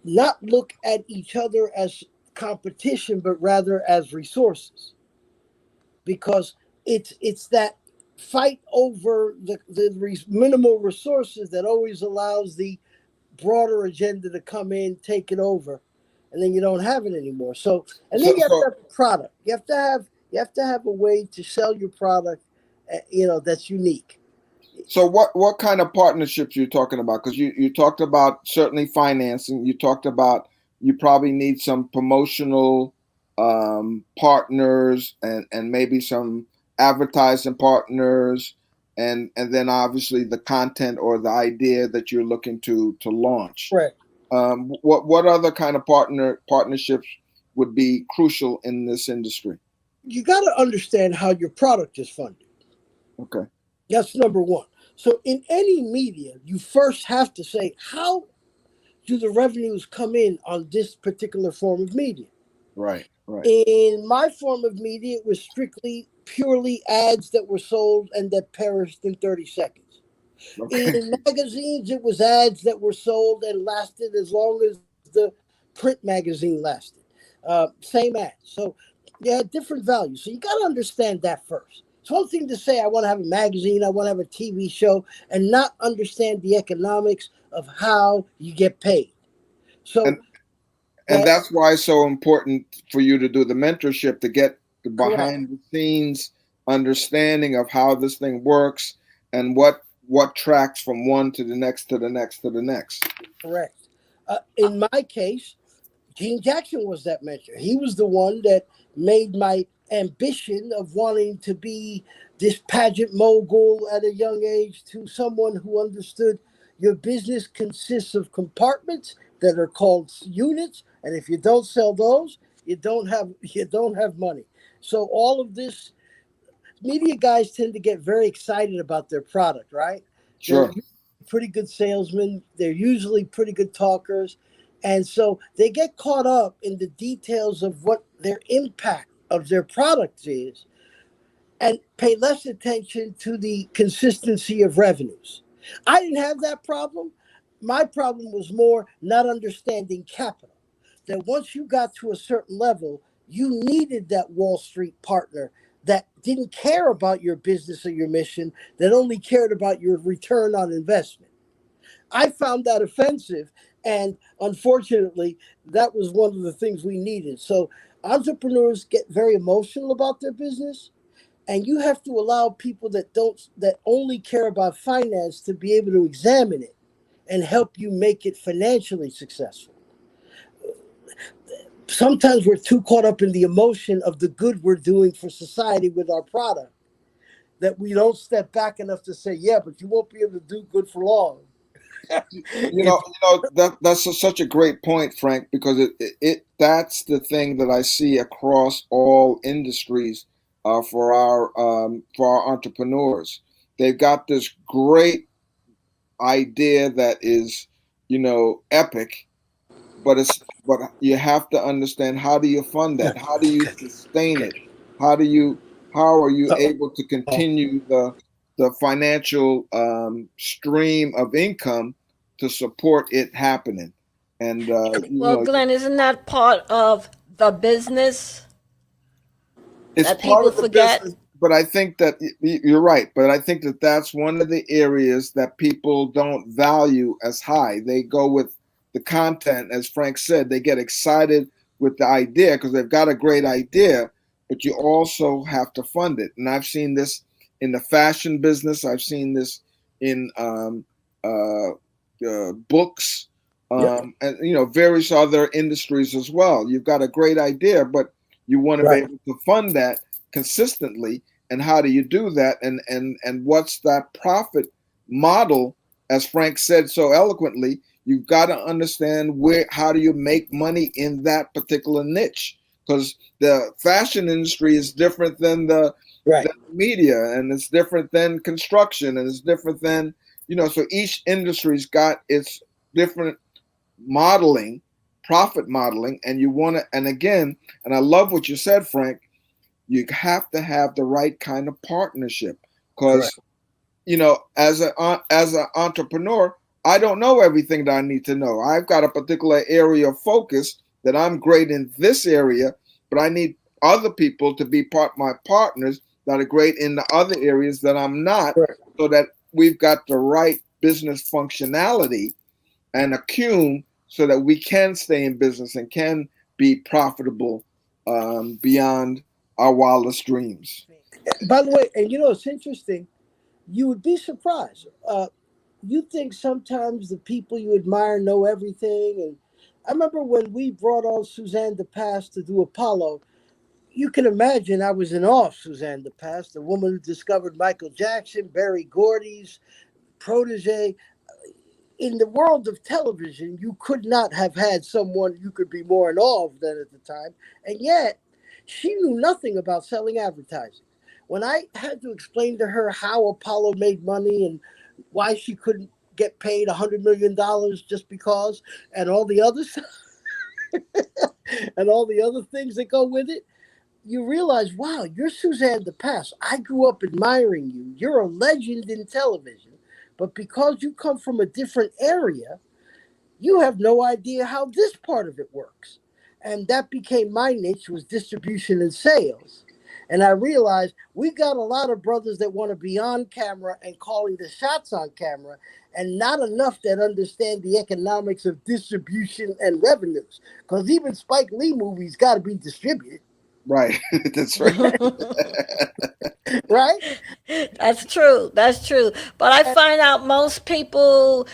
Speaker 1: not look at each other as competition, but rather as resources, because it's that fight over the minimal resources that always allows the broader agenda to come in, take it over, and then you don't have it anymore. So, and then
Speaker 3: So
Speaker 1: you have to
Speaker 3: so
Speaker 1: have a product. You have to have a way to sell your product, that's unique.
Speaker 3: So what kind of partnerships you're talking about? Because you talked about certainly financing. You talked about you probably need some promotional partners and maybe some advertising partners, and then obviously the content or the idea that you're looking to launch.
Speaker 1: Correct.
Speaker 3: What other kind of partnerships would be crucial in this industry?
Speaker 1: You got to understand how your product is funded.
Speaker 3: Okay,
Speaker 1: That's number one. So in any media, you first have to say, how do the revenues come in on this particular form of media?
Speaker 3: right, right.
Speaker 1: In my form of media, it was strictly purely ads that were sold and that perished in 30 seconds.
Speaker 3: Okay,
Speaker 1: In magazines, it was ads that were sold and lasted as long as the print magazine lasted. Same ads. So you had different values. So you got to understand that first. It's one thing to say, I want to have a magazine, I want to have a TV show, and not understand the economics of how you get paid. So
Speaker 3: and and
Speaker 1: that,
Speaker 3: that's why it's so important for you to do the mentorship to get the
Speaker 1: correct.
Speaker 3: behind the scenes understanding of how this thing works and what tracks from one to the next to the next to the next.
Speaker 1: Correct. In my case, Gene Jackson was that mentor. He was the one that made my ambition of wanting to be this pageant mogul at a young age to someone who understood your business consists of compartments that are called units, and if you don't sell those, you don't have money. So all of this, media guys tend to get very excited about their product, right? They're
Speaker 3: Sure.
Speaker 1: usually pretty good salesmen. They're usually pretty good talkers. And so they get caught up in the details of what their impact of their product is and pay less attention to the consistency of revenues. I didn't have that problem. My problem was more not understanding capital. That once you got to a certain level, you needed that Wall Street partner that didn't care about your business or your mission, that only cared about your return on investment. I found that offensive. And unfortunately, that was one of the things we needed. So entrepreneurs get very emotional about their business, And you have to allow people that only care about finance to be able to examine it and help you make it financially successful. Sometimes we're too caught up in the emotion of the good we're doing for society with our product that we don't step back enough to say, yeah, but you won't be able to do good for long. If,
Speaker 3: That's such a great point, Frank, because that's the thing that I see across all industries for our entrepreneurs. They've got this great idea that is, epic, but you have to understand, how do you fund that? How do you sustain it? How do you how are you able to continue the financial stream of income to support it happening? And
Speaker 2: Well, Glenn, isn't that part of the business
Speaker 3: it's
Speaker 2: that
Speaker 3: part
Speaker 2: people
Speaker 3: of the
Speaker 2: forget?
Speaker 3: business, but I think that you're right. But I think that that's one of the areas that people don't value as high. They go with the content, as Frank said. They get excited with the idea because they've got a great idea, but you also have to fund it. And I've seen this in the fashion business. I've seen this in books,
Speaker 1: yep,
Speaker 3: and various other industries as well. You've got a great idea, but you want to be
Speaker 1: right,
Speaker 3: able to fund that consistently. And how do you do that? And what's that profit model? As Frank said so eloquently, you've got to understand how do you make money in that particular niche, because the fashion industry is different than
Speaker 1: right.
Speaker 3: the media, and it's different than construction, and it's different than so each industry's got its different modeling, profit modeling. And you want to, and again, and I love what you said, Frank, you have to have the right kind of partnership, because
Speaker 1: Correct.
Speaker 3: as an entrepreneur, I don't know everything that I need to know. I've got a particular area of focus that I'm great in this area, but I need other people to be my partners that are great in the other areas that I'm not,
Speaker 1: Correct.
Speaker 3: so that we've got the right business functionality and acumen, so that we can stay in business and can be profitable beyond our wildest dreams.
Speaker 1: By the way, and it's interesting. You would be surprised. You think sometimes the people you admire know everything. And I remember when we brought on Suzanne DePass to do Apollo, you can imagine I was in awe of Suzanne DePass, the woman who discovered Michael Jackson, Berry Gordy's protege. In the world of television, you could not have had someone you could be more in awe of than at the time. And yet, she knew nothing about selling advertising. When I had to explain to her how Apollo made money and why she couldn't get paid $100 million just because, and all the other and all the other things that go with it, you realize, wow, you're Suzanne DePass. I grew up admiring you. You're a legend in television, but because you come from a different area, you have no idea how this part of it works. And that became my niche, was distribution and sales. And I realized we got a lot of brothers that want to be on camera and calling the shots on camera, and not enough that understand the economics of distribution and revenues. Because even Spike Lee movies got to be distributed,
Speaker 3: Right. That's right.
Speaker 1: right?
Speaker 2: That's true. That's true. But I
Speaker 1: And
Speaker 2: find out most people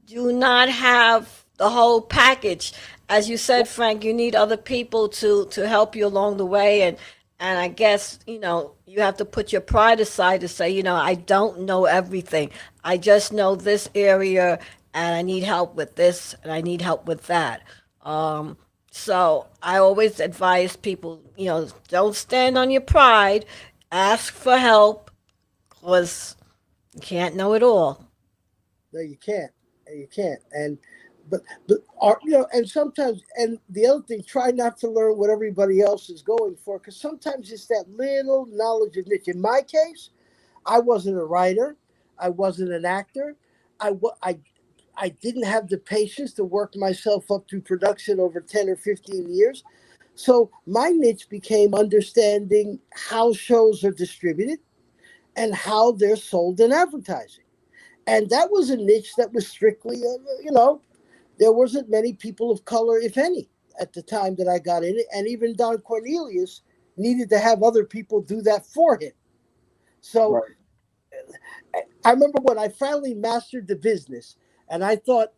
Speaker 2: do not have the whole package. As you said, Frank, you need other people to help you along the way, and I guess, you have to put your pride aside to say, I don't know everything. I just know this area, and I need help with this, and I need help with that. Um, so I always advise people, don't stand on your pride. Ask for help, because you can't know it all.
Speaker 1: no, you can't. You can't. But and sometimes, and the other thing, try not to learn what everybody else is going for, because sometimes it's that little knowledge of niche. In my case, I wasn't a writer, I wasn't an actor, I didn't have the patience to work myself up to production over 10 or 15 years. So my niche became understanding how shows are distributed and how they're sold in advertising. And that was a niche that was strictly, there wasn't many people of color, if any, at the time that I got in it. And even Don Cornelius needed to have other people do that for him. So
Speaker 3: Right.
Speaker 1: I remember when I finally mastered the business, and I thought,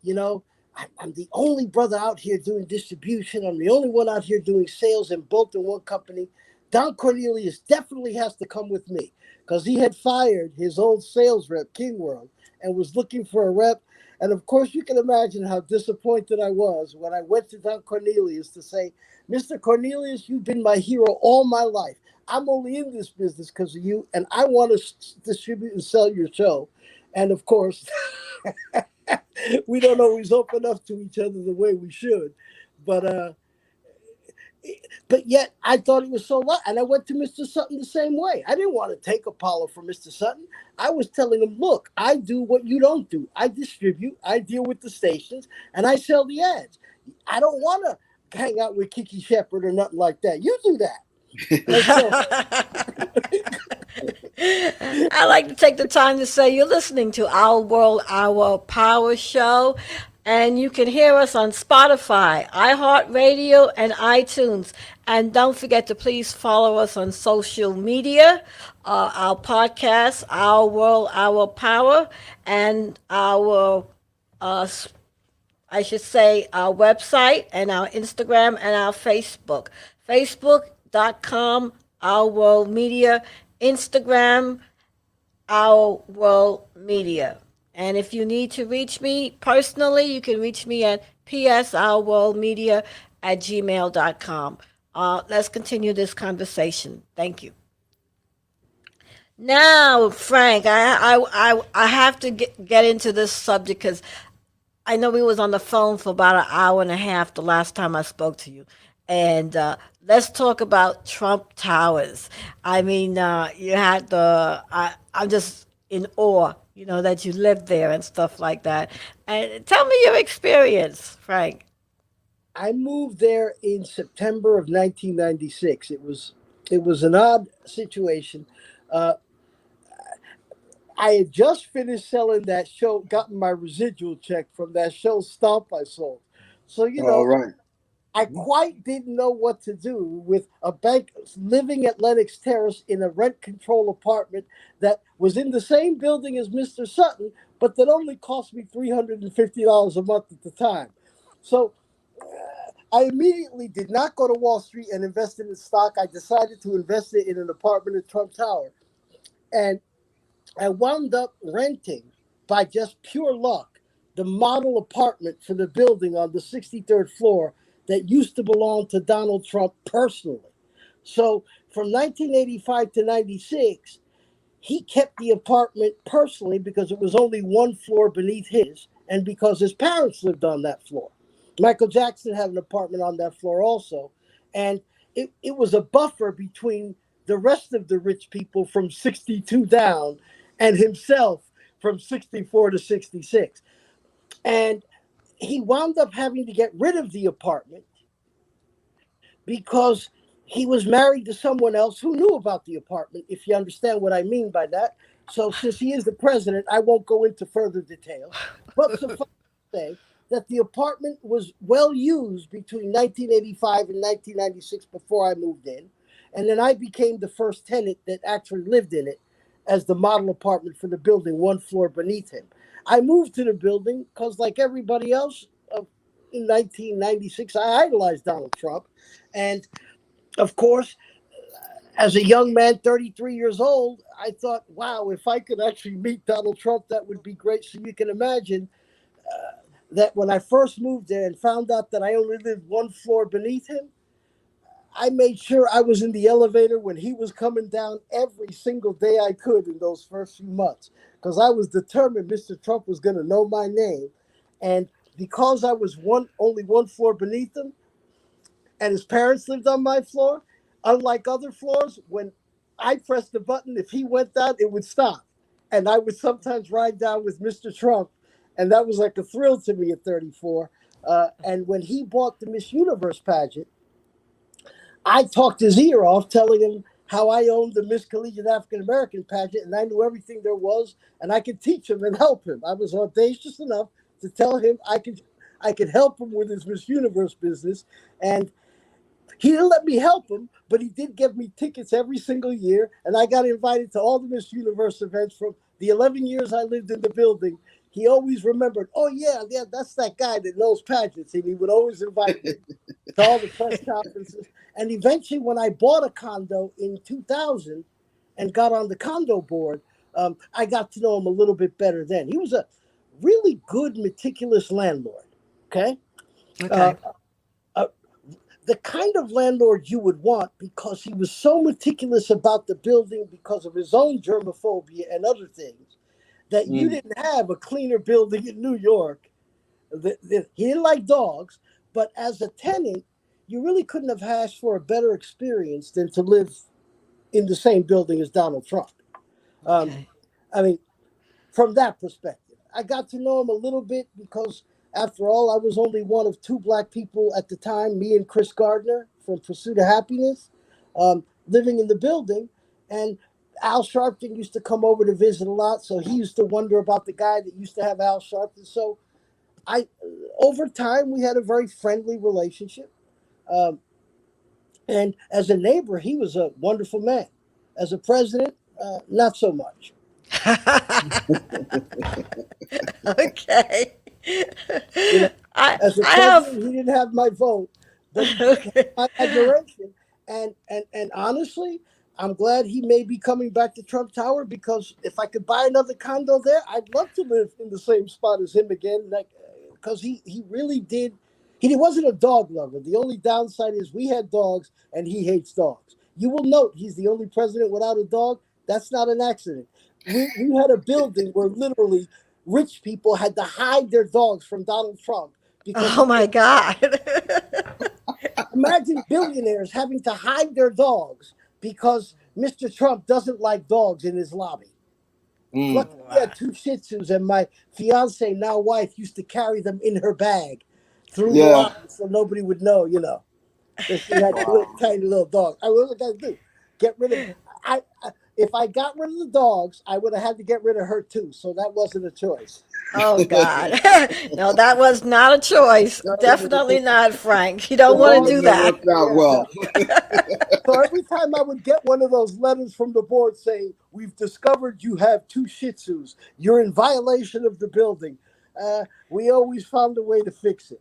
Speaker 1: I'm the only brother out here doing distribution. I'm the only one out here doing sales in both in one company. Don Cornelius definitely has to come with me because he had fired his old sales rep, King World, and was looking for a rep. And of course, you can imagine how disappointed I was when I went to Don Cornelius to say, Mr. Cornelius, you've been my hero all my life. I'm only in this business because of you, and I want to distribute and sell your show. And of course, we don't always open up to each other the way we should, but yet I thought it was so loud. And I went to Mr. Sutton the same way. I didn't want to take Apollo from Mr. Sutton. I was telling him, look, I do what you don't do. I distribute, I deal with the stations, and I sell the ads. I don't want to hang out with Kiki Shepard or nothing like that. You do that. And so
Speaker 2: I like to take the time to say you're listening to Our World, Our Power show, and you can hear us on Spotify, iHeartRadio, and iTunes. And don't forget to please follow us on social media, our podcast, Our World, Our Power, and our I should say our website and our Instagram and our Facebook. Facebook.com, Our World Media, Instagram, Our World Media. And if you need to reach me personally, you can reach me at psourworldmedia at gmail.com. Let's continue this conversation. Thank you. Now, Frank, I have to get into this subject because I know we was on the phone for about an hour and a half the last time I spoke to you, and let's talk about Trump Towers. I mean, you had I'm just in awe, that you lived there and stuff like that. And tell me your experience, Frank.
Speaker 1: I moved there in September of 1996. It was an odd situation. Uh, I had just finished selling that show, gotten my residual check from that show Stomp I sold. So,
Speaker 3: All right.
Speaker 1: I quite didn't know what to do with a bank living at Lenox Terrace in a rent control apartment that was in the same building as Mr. Sutton, but that only cost me $350 a month at the time. So I immediately did not go to Wall Street and invest in the stock. I decided to invest it in an apartment at Trump Tower. And I wound up renting, by just pure luck, the model apartment for the building on the 63rd floor that used to belong to Donald Trump personally. So from 1985 to 96, he kept the apartment personally because it was only one floor beneath his and because his parents lived on that floor. Michael Jackson had an apartment on that floor also. And it was a buffer between the rest of the rich people from 62 down and himself from 64 to 66. And he wound up having to get rid of the apartment because he was married to someone else who knew about the apartment, if you understand what I mean by that. So, since he is the president, I won't go into further details. But suffice to say that the apartment was well used between 1985 and 1996 before I moved in. And then I became the first tenant that actually lived in it as the model apartment for the building, one floor beneath him. I moved to the building because, like everybody else, in 1996, I idolized Donald Trump. And of course, as a young man, 33 years old, I thought, wow, if I could actually meet Donald Trump, that would be great. So you can imagine that when I first moved there and found out that I only lived one floor beneath him, I made sure I was in the elevator when he was coming down every single day I could in those first few months because I was determined Mr. Trump was going to know my name. And because I was only one floor beneath him, and his parents lived on my floor, unlike other floors, when I pressed the button, if he went down, it would stop. And I would sometimes ride down with Mr. Trump. And that was like a thrill to me at 34. And when he bought the Miss Universe pageant, I talked his ear off telling him how I owned the Miss Collegiate African American pageant and I knew everything there was and I could teach him and help him. I was audacious enough to tell him I could help him with his Miss Universe business. And He didn't let me help him, but he did give me tickets every single year, and I got invited to all the Miss Universe events from the 11 years I lived in the building. He always remembered, oh, yeah, that's that guy that knows pageants, and he would always invite me to all the press conferences. And eventually, when I bought a condo in 2000 and got on the condo board, I got to know him a little bit better then. He was a really good, meticulous landlord, okay?
Speaker 2: Okay.
Speaker 1: The kind of landlord you would want, because he was so meticulous about the building because of his own germophobia and other things, that you didn't have a cleaner building in New York. He didn't like dogs, but as a tenant, you really couldn't have asked for a better experience than to live in the same building as Donald Trump.
Speaker 2: Okay.
Speaker 1: I mean, from that perspective, I got to know him a little bit because, after all, I was only one of two black people at the time, me and Chris Gardner from Pursuit of Happiness, living in the building. And Al Sharpton used to come over to visit a lot, so he used to wonder about the guy that used to have Al Sharpton. So over time, we had a very friendly relationship. And as a neighbor, he was a wonderful man. As a president, not so much.
Speaker 2: Okay.
Speaker 1: You know,
Speaker 2: I
Speaker 1: as a
Speaker 2: I
Speaker 1: president,
Speaker 2: have
Speaker 1: he didn't have my vote, but he did have
Speaker 2: okay.
Speaker 1: my admiration. And honestly, I'm glad he may be coming back to Trump Tower, because if I could buy another condo there, I'd love to live in the same spot as him again. Like, because he really did. He wasn't a dog lover. The only downside is we had dogs, and he hates dogs. You will note he's the only president without a dog. That's not an accident. We had a building where literally rich people had to hide their dogs from Donald Trump because
Speaker 2: Oh my God.
Speaker 1: imagine billionaires having to hide their dogs because Mr. Trump doesn't like dogs in his lobby. Luckily, we had two Shih Tzus, and my fiance, now wife, used to carry them in her bag through the
Speaker 3: Yeah.
Speaker 1: lobby so nobody would know, that she had a tiny little dog. What was I going to do? Get rid of if I got rid of the dogs, I would have had to get rid of her too. So that wasn't a choice.
Speaker 2: Oh God. No, that was not a choice.
Speaker 1: No,
Speaker 2: Definitely not, Frank. You
Speaker 1: the
Speaker 2: don't want to
Speaker 1: dogs,
Speaker 2: do
Speaker 3: Wouldn't have
Speaker 2: that.
Speaker 3: worked out
Speaker 1: yeah, no.
Speaker 3: well.
Speaker 1: So every time I would get one of those letters from the board saying, "We've discovered you have two Shih Tzus. You're in violation of the building," we always found a way to fix it.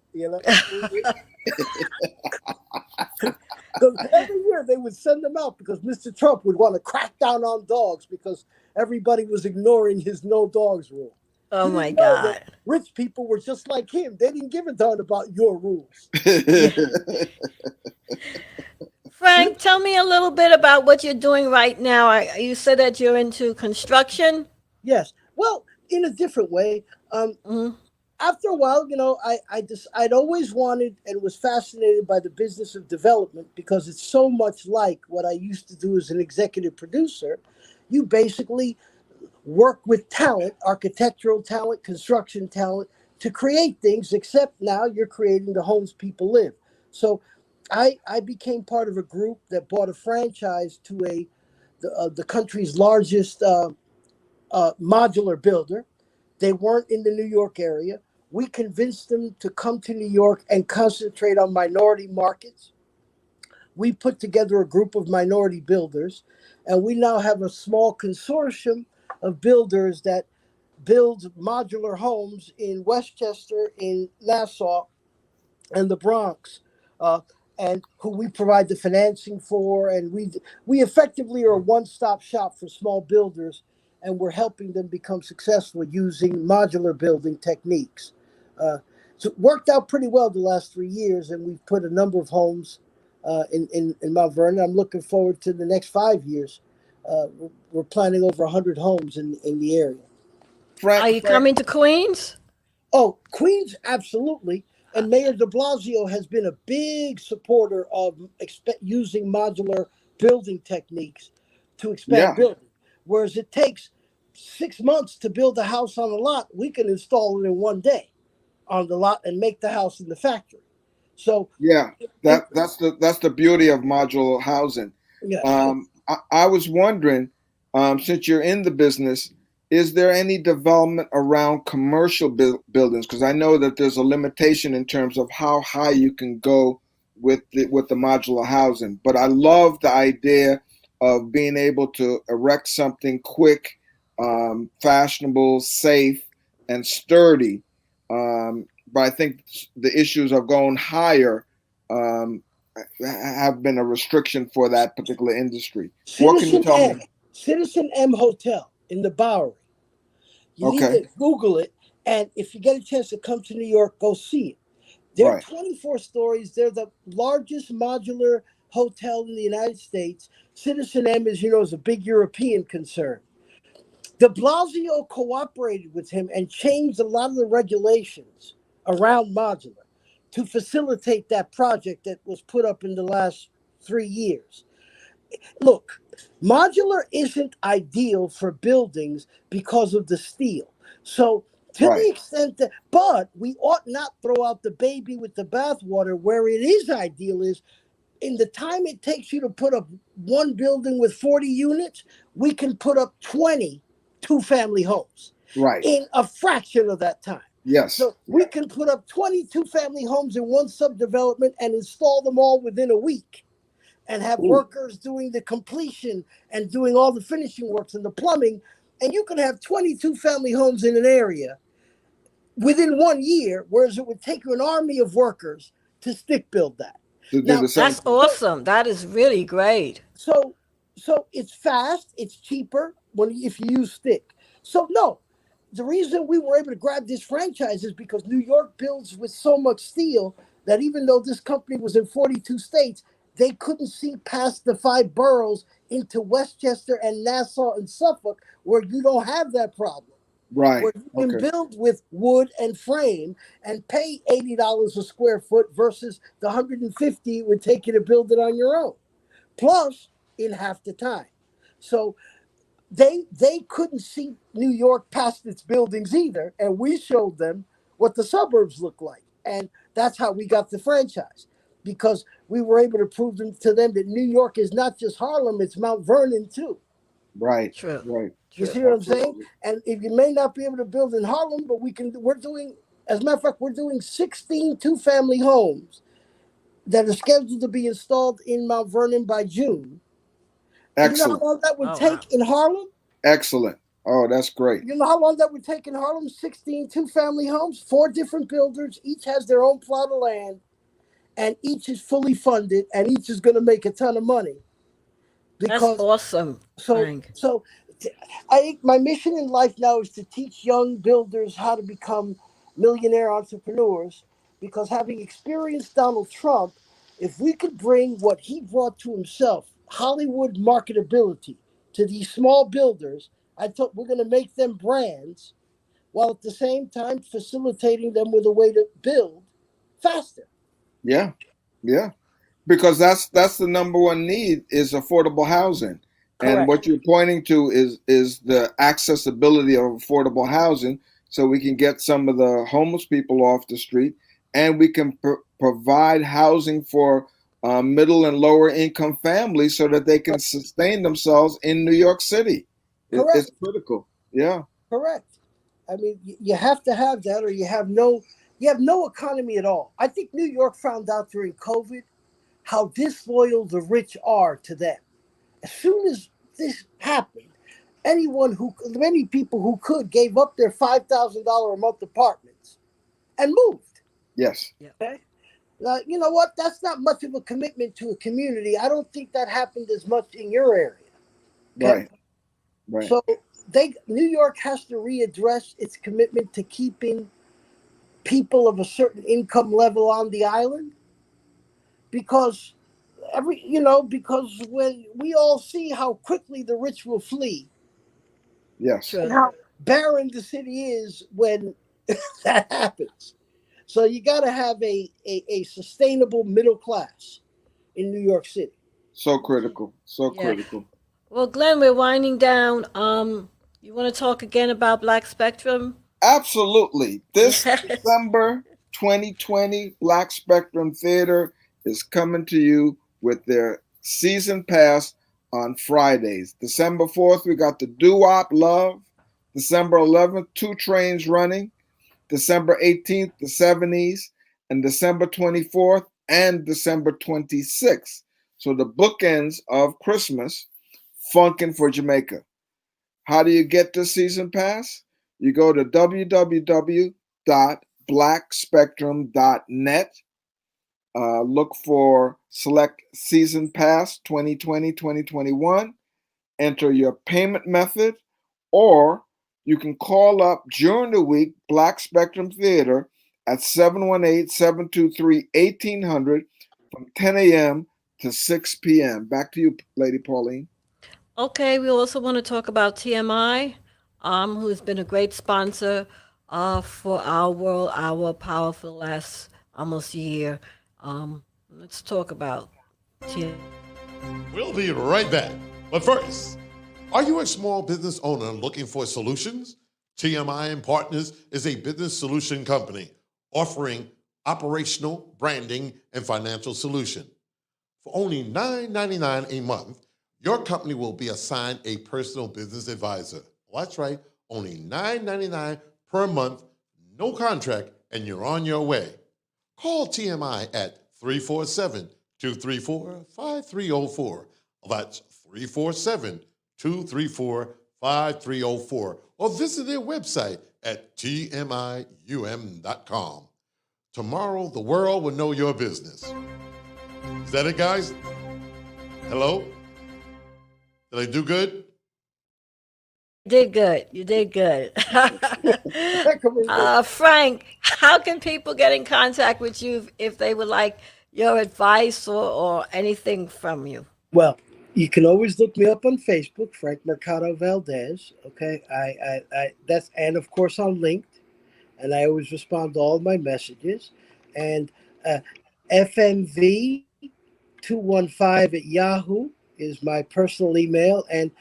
Speaker 1: Because every year they would send them out because Mr. Trump would want to crack down on dogs because everybody was ignoring his no dogs rule.
Speaker 2: Oh
Speaker 1: You
Speaker 2: my
Speaker 1: didn't know that
Speaker 2: God.
Speaker 1: rich people were just like him. They didn't give a darn about your rules.
Speaker 2: Frank, tell me a little bit about what you're doing right now. You said that you're into construction.
Speaker 1: Yes. Well, in a different way.
Speaker 2: Mhm.
Speaker 1: After a while, I'd always wanted and was fascinated by the business of development because it's so much like what I used to do as an executive producer. You basically work with talent, architectural talent, construction talent, to create things, except now you're creating the homes people live. So I became part of a group that bought a franchise to the country's largest modular builder. They weren't in the New York area. We convinced them to come to New York and concentrate on minority markets. We put together a group of minority builders, and we now have a small consortium of builders that builds modular homes in Westchester, in Nassau, and the Bronx, and who we provide the financing for. And we effectively are a one-stop shop for small builders, and we're helping them become successful using modular building techniques. So it worked out pretty well the last 3 years, and we've put a number of homes in Mount Vernon. I'm looking forward to the next 5 years. We're planning over 100 homes in the area.
Speaker 2: Are you coming to Queens?
Speaker 1: Oh, Queens, absolutely. And Mayor de Blasio has been a big supporter of using modular building techniques to expand building. Whereas it takes 6 months to build a house on a lot, we can install it in one day on the lot and make the house in the factory. So
Speaker 3: that's the beauty of modular housing.
Speaker 1: yeah.
Speaker 3: I was wondering, since you're in the business, is there any development around commercial buildings? Because I know that there's a limitation in terms of how high you can go with the modular housing. But I love the idea of being able to erect something quick, fashionable, safe, and sturdy. But I think the issues of going higher have been a restriction for that particular industry. What can you
Speaker 1: Citizen
Speaker 3: tell
Speaker 1: M,
Speaker 3: me?
Speaker 1: Citizen M Hotel in the Bowery. You need
Speaker 3: Okay,
Speaker 1: to Google it, and if you get a chance to come to New York, go see it. They're
Speaker 3: right,
Speaker 1: 24 stories. They're the largest modular hotel in the United States. Citizen M, as you know, is a big European concern. De Blasio cooperated with him and changed a lot of the regulations around modular to facilitate that project that was put up in the last 3 years. Look, modular isn't ideal for buildings because of the steel. So, to
Speaker 3: right,
Speaker 1: the extent that, but we ought not throw out the baby with the bathwater. Where it is ideal is in the time it takes you to put up one building with 40 units, we can put up 20 two-family homes
Speaker 3: right.
Speaker 1: in a fraction of that time.
Speaker 3: Yes,
Speaker 1: So we can put up 20 two-family homes in one subdevelopment and install them all within a week and have
Speaker 3: ooh,
Speaker 1: workers doing the completion and doing all the finishing works and the plumbing. And you can have 22 family homes in an area within 1 year, whereas it would take you an army of workers to stick build that.
Speaker 3: to do
Speaker 1: Now,
Speaker 3: the same
Speaker 2: That's
Speaker 3: thing.
Speaker 2: awesome. That is really great.
Speaker 1: so so it's fast, it's cheaper when if you use stick. So no, the reason we were able to grab this franchise is because New York builds with so much steel that even though this company was in 42 states, they couldn't see past the 5 boroughs into Westchester and Nassau and Suffolk, where you don't have that problem,
Speaker 3: Right.
Speaker 1: where you can
Speaker 3: Okay.
Speaker 1: build with wood and frame and pay $80 a square foot versus the 150 it would take you to build it on your own, plus in half the time. So they couldn't see New York past its buildings either, and we showed them what the suburbs look like, and that's how we got the franchise, because we were able to prove to them that New York is not just Harlem; it's Mount Vernon too.
Speaker 3: Right.
Speaker 2: True.
Speaker 3: Right.
Speaker 1: You
Speaker 2: True.
Speaker 1: see what I'm saying?
Speaker 3: Absolutely.
Speaker 1: And if you may not be able to build in Harlem, but we can. We're doing, as a matter of fact, we're doing 16 two-family homes that are scheduled to be installed in Mount Vernon by June. You know how
Speaker 3: Excellent.
Speaker 1: long that would
Speaker 2: Oh, wow.
Speaker 1: take in Harlem?
Speaker 3: Excellent. Oh, that's great.
Speaker 1: You know how long that would take in Harlem? 16 two-family homes, 4 different builders. Each has their own plot of land, and each is fully funded, and each is going to make a ton of money.
Speaker 2: That's
Speaker 1: Because
Speaker 2: awesome,
Speaker 1: so
Speaker 2: Frank.
Speaker 1: so, I think my mission in life now is to teach young builders how to become millionaire entrepreneurs. Because having experienced Donald Trump, if we could bring what he brought to himself, Hollywood marketability, to these small builders, I thought we're going to make them brands while at the same time facilitating them with a way to build faster.
Speaker 3: Yeah. Yeah. Because that's the number one need is affordable housing. And
Speaker 1: Correct.
Speaker 3: what you're pointing to is the accessibility of affordable housing so we can get some of the homeless people off the street and we can provide housing for middle and lower income families so that they can sustain themselves in New York City. It's
Speaker 1: Correct.
Speaker 3: critical. Yeah.
Speaker 1: Correct. I mean, you have to have that, or you have no economy at all. I think New York found out during COVID how disloyal the rich are to them. As soon as this happened, many people who could, gave up their $5,000 a month apartments and moved.
Speaker 3: Yes.
Speaker 2: Yeah.
Speaker 1: Okay, you know what? That's not much of a commitment to a community. I don't think that happened as much in your area. Okay,
Speaker 3: Right. Right.
Speaker 1: so New York has to readdress its commitment to keeping people of a certain income level on the island, because because when we all see how quickly the rich will flee
Speaker 3: Yes.
Speaker 1: and
Speaker 2: True.
Speaker 1: how barren the city is when that happens. So you got to have a sustainable middle class in New York City.
Speaker 3: So critical. So
Speaker 2: Yeah.
Speaker 3: critical.
Speaker 2: Well, Glenn, we're winding down. You want to talk again about Black Spectrum?
Speaker 3: Absolutely. This
Speaker 2: Yes.
Speaker 3: December 2020, Black Spectrum Theater is coming to you with their season pass on Fridays. December 4th, we got the Doo-Wop Love. December 11th, Two Trains Running. December 18th, the 70s. And December 24th, and December 26th. So the bookends of Christmas, funkin' for Jamaica. How do you get the season pass? You go to www.blackspectrum.net. Look for select season pass 2020-2021. Enter your payment method, or you can call up during the week Black Spectrum Theater at 718-723-1800 from 10 a.m. to 6 p.m. Back to you, Lady Pauline.
Speaker 2: Okay, we also want to talk about TMI, who's been a great sponsor for our World Hour Power for the last almost year. Let's talk about TMI.
Speaker 4: We'll be right back. But first, are you a small business owner looking for solutions? TMI and Partners is a business solution company offering operational, branding, and financial solution. For only $9.99 a month, your company will be assigned a personal business advisor. Well, that's right, only $9.99 per month, no contract, and you're on your way. Call TMI at 347-234-5304. That's 347-234-5304. Or visit their website at tmium.com. Tomorrow, the world will know your business. Is that it, guys? Hello? Did I do good?
Speaker 2: Did good. You did good. Frank, how can people get in contact with you if they would like your advice or anything from you?
Speaker 1: Well, you can always look me up on Facebook, Frank Mercado-Valdes. Okay, I that's, and of course I'm linked, and I always respond to all my messages. And FMV 215 at Yahoo is my personal email, and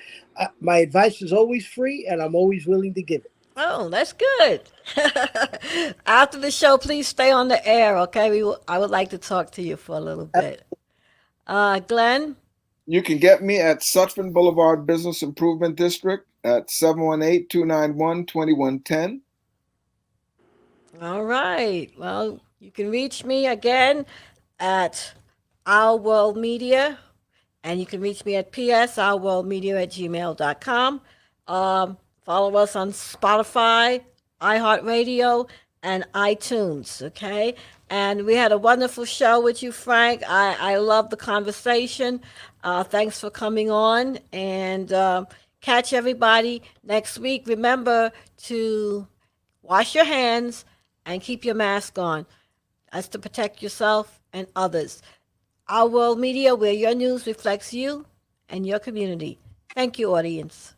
Speaker 1: my advice is always free, and I'm always willing to give it.
Speaker 2: Oh, that's good. After the show, please stay on the air, okay? I would like to talk to you for a little bit. Glenn?
Speaker 3: You can get me at Sutphin Boulevard Business Improvement District at 718-291-2110.
Speaker 2: All right. Well, you can reach me again at Our World Media, and you can reach me at psourworldmedia@gmail.com. Follow us on Spotify, iHeartRadio, and iTunes, okay? And we had a wonderful show with you, Frank. I love the conversation. Thanks for coming on, and catch everybody next week. Remember to wash your hands and keep your mask on. That's to protect yourself and others. Our World Media, where your news reflects you and your community. Thank you, audience.